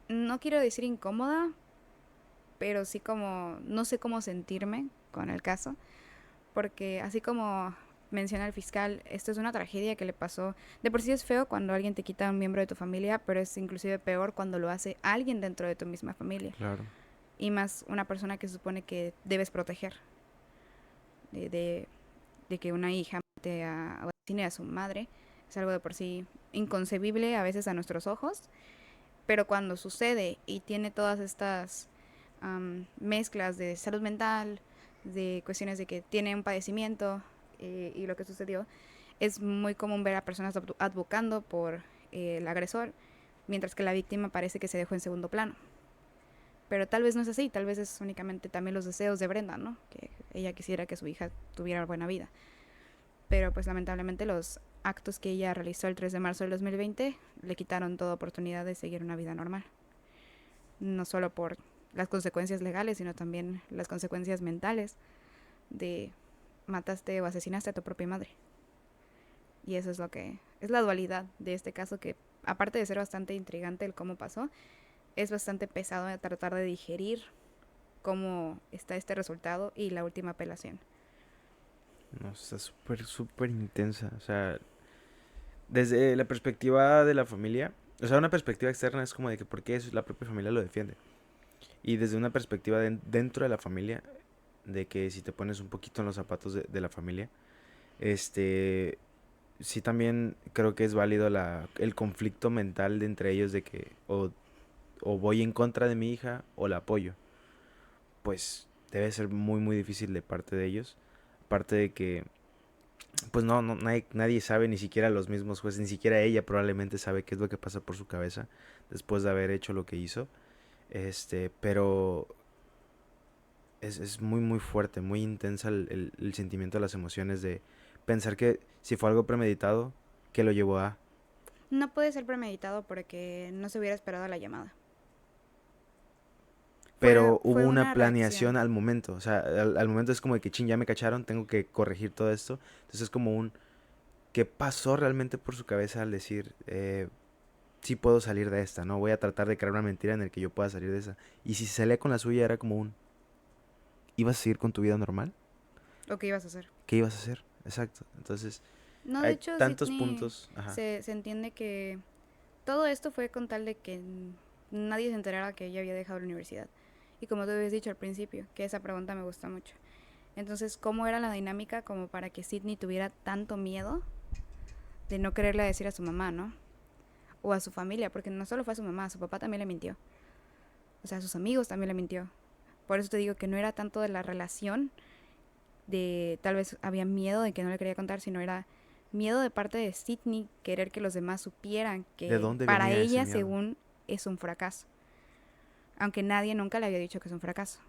no quiero decir incómoda, pero sí como... no sé cómo sentirme con el caso. Porque así como menciona el fiscal, esto es una tragedia que le pasó. De por sí es feo cuando alguien te quita a un miembro de tu familia, pero es inclusive peor cuando lo hace alguien dentro de tu misma familia. Claro. Y más una persona que se supone que debes proteger. De que una hija mate o asesine a su madre. Es algo de por sí inconcebible a veces a nuestros ojos. Pero cuando sucede y tiene todas estas mezclas de salud mental, de cuestiones de que tiene un padecimiento y lo que sucedió, es muy común ver a personas advocando por el agresor, mientras que la víctima parece que se dejó en segundo plano. Pero tal vez no es así, tal vez es únicamente también los deseos de Brenda, ¿no? Que ella quisiera que su hija tuviera buena vida. Pero pues lamentablemente los actos que ella realizó el 3 de marzo del 2020 le quitaron toda oportunidad de seguir una vida normal. No solo por las consecuencias legales, sino también las consecuencias mentales de mataste o asesinaste a tu propia madre. Y eso es lo que es la dualidad de este caso, que aparte de ser bastante intrigante el cómo pasó, es bastante pesado de tratar de digerir cómo está este resultado y la última apelación. No, está súper, súper intensa. O sea, desde la perspectiva de la familia, o sea, una perspectiva externa es como de que por qué la propia familia lo defiende. Y desde una perspectiva dentro de la familia, de que si te pones un poquito en los zapatos de la familia, sí también creo que es válido el conflicto mental de entre ellos de que o voy en contra de mi hija o la apoyo. Pues debe ser muy, muy difícil de parte de ellos. Aparte de que pues no nadie sabe, ni siquiera los mismos jueces, ni siquiera ella probablemente sabe qué es lo que pasa por su cabeza después de haber hecho lo que hizo. Pero es muy muy fuerte, muy intensa el sentimiento de las emociones de pensar que si fue algo premeditado, que lo llevó a... No puede ser premeditado porque no se hubiera esperado la llamada. Pero hubo Fue una una planeación reacción. al momento, o sea, al momento es como de que, ching, ya me cacharon, tengo que corregir todo esto. Entonces es como ¿qué pasó realmente por su cabeza al decir, sí puedo salir de esta, ¿no? Voy a tratar de crear una mentira en el que yo pueda salir de esa. Y si se salía con la suya era como ¿ibas a seguir con tu vida normal? ¿O qué ibas a hacer? ¿Qué ibas a hacer? Exacto. Entonces, No, de hay hecho, tantos Sydney puntos. Ajá. se entiende que todo esto fue con tal de que nadie se enterara que ella había dejado la universidad. Y como tú habías dicho al principio, que esa pregunta me gusta mucho. Entonces, ¿cómo era la dinámica como para que Sydney tuviera tanto miedo de no quererle decir a su mamá, ¿no? O a su familia, porque no solo fue a su mamá, a su papá también le mintió. O sea, a sus amigos también le mintió. Por eso te digo que no era tanto de la relación, de tal vez había miedo de que no le quería contar, sino era miedo de parte de Sydney querer que los demás supieran ¿De que dónde para venía ese ella, miedo? según, es un fracaso. aunque nadie nunca le había dicho que es un fracaso.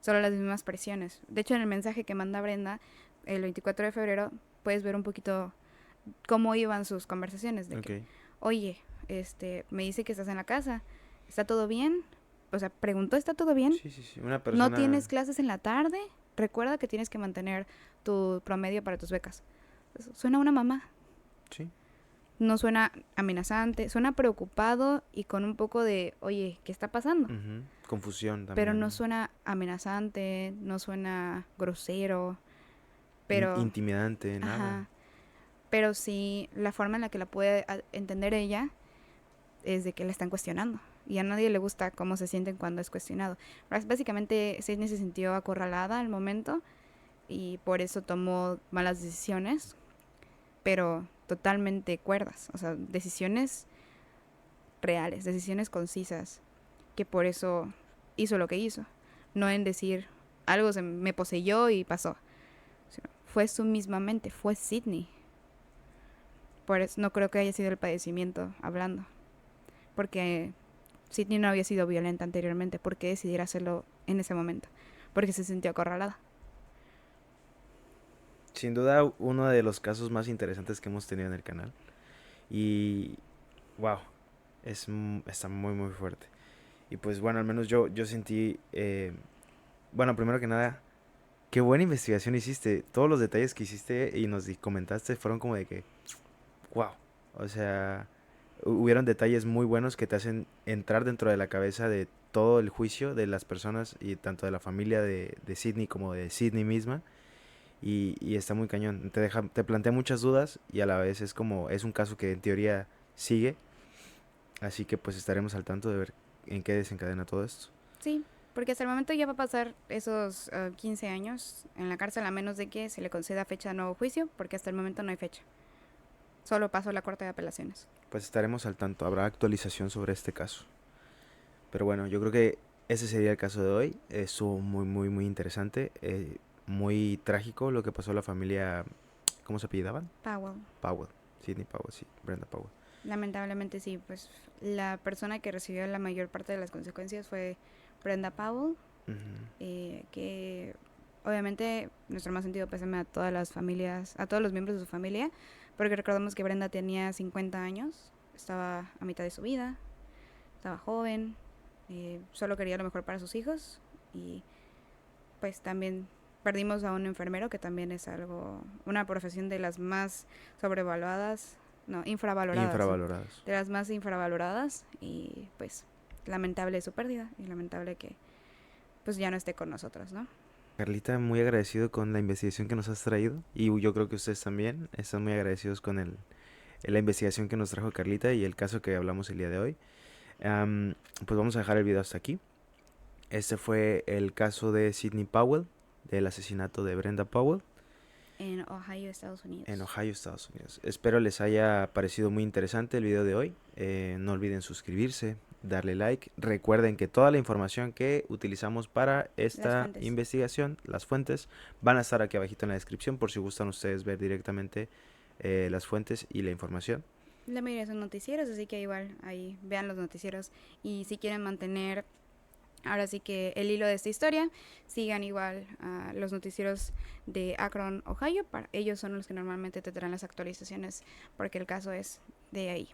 Solo las mismas presiones. De hecho, en el mensaje que manda Brenda el 24 de febrero, puedes ver un poquito cómo iban sus conversaciones. De que, Ok. oye, me dice que estás en la casa, ¿está todo bien? O sea, preguntó, ¿está todo bien? Sí, sí, sí. Una ¿No persona... tienes clases en la tarde? Recuerda que tienes que mantener tu promedio para tus becas. Suena a una mamá. Sí. No suena amenazante, suena preocupado y con un poco de, oye, ¿qué está pasando? Ujú. Confusión también. Pero no suena amenazante, no suena grosero, pero... Intimidante, nada. Ajá. Pero sí, la forma en la que la puede entender ella es de que la están cuestionando. Y a nadie le gusta cómo se sienten cuando es cuestionado. Básicamente, Sydney se sintió acorralada al momento y por eso tomó malas decisiones, pero totalmente cuerdas. O sea, decisiones reales, decisiones concisas, que por eso hizo lo que hizo. No en decir, algo se me poseyó y pasó. Fue su misma mente, fue Sydney. Por eso no creo que haya sido el padecimiento hablando. Porque Sydney no había sido violenta anteriormente. ¿Por qué decidir hacerlo en ese momento? Porque se sintió acorralada. Sin duda, uno de los casos más interesantes que hemos tenido en el canal. Y... wow. Está muy, muy fuerte. Y pues bueno, al menos yo sentí... bueno, primero que nada, qué buena investigación hiciste. Todos los detalles que hiciste y nos comentaste fueron como de que... wow. O sea, hubieron detalles muy buenos que te hacen entrar dentro de la cabeza de todo el juicio de las personas y tanto de la familia de Sydney como de Sydney misma. Y está muy cañón. Te plantea muchas dudas y a la vez es como, es un caso que en teoría sigue. Así que pues estaremos al tanto de ver en qué desencadena todo esto. Sí, porque hasta el momento ya va a pasar esos 15 años en la cárcel a menos de que se le conceda fecha de nuevo juicio, porque hasta el momento no hay fecha. Solo pasó la Corte de Apelaciones. Pues estaremos al tanto, habrá actualización sobre este caso. Pero bueno, yo creo que ese sería el caso de hoy. Estuvo muy, muy, muy interesante. Muy trágico lo que pasó a la familia. ¿Cómo se apellidaban? Powell. Powell. Sidney Powell, sí. Brenda Powell. Lamentablemente sí, pues la persona que recibió la mayor parte de las consecuencias fue Brenda Powell, Ujú. que obviamente nuestro más sentido pésame a todas las familias, a todos los miembros de su familia, porque recordamos que Brenda tenía 50 años, estaba a mitad de su vida, estaba joven, solo quería lo mejor para sus hijos y pues también perdimos a un enfermero que también es algo, una profesión de las más sobrevaluadas, no, infravaloradas, ¿no? Infravalorados. De las más infravaloradas y pues lamentable su pérdida y lamentable que pues ya no esté con nosotros, ¿no? Carlita, muy agradecido con la investigación que nos has traído. Y yo creo que ustedes también están muy agradecidos con la investigación que nos trajo Carlita y el caso que hablamos el día de hoy. Pues vamos a dejar el video hasta aquí. Este fue el caso de Sidney Powell, del asesinato de Brenda Powell En Ohio, Estados Unidos. en Ohio, Estados Unidos. Espero les haya parecido muy interesante el video de hoy. No olviden suscribirse, darle like. Recuerden que toda la información que utilizamos para esta fuentes. investigación, las fuentes, van a estar aquí abajito en la descripción por si gustan ustedes ver directamente las fuentes y la información. La mayoría son noticieros, así que igual ahí vean los noticieros y si quieren mantener ahora sí que el hilo de esta historia, sigan igual a los noticieros de Akron, Ohio. Ellos son los que normalmente te traen las actualizaciones porque el caso es de ahí.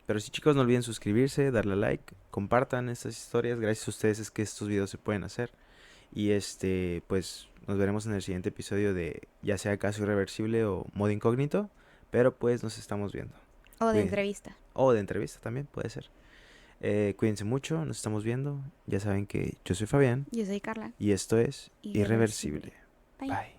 Pero sí, chicos, no olviden suscribirse, darle like, compartan estas historias. Gracias a ustedes es que estos videos se pueden hacer. Y pues nos veremos en el siguiente episodio de ya sea Caso Irreversible o Modo Incógnito. Pero pues nos estamos viendo. O de Cuídense. entrevista. O de entrevista también, puede ser. Cuídense mucho, nos estamos viendo. Ya saben que yo soy Fabián Yo soy Carla. y esto es Irreversible. Bye. Bye.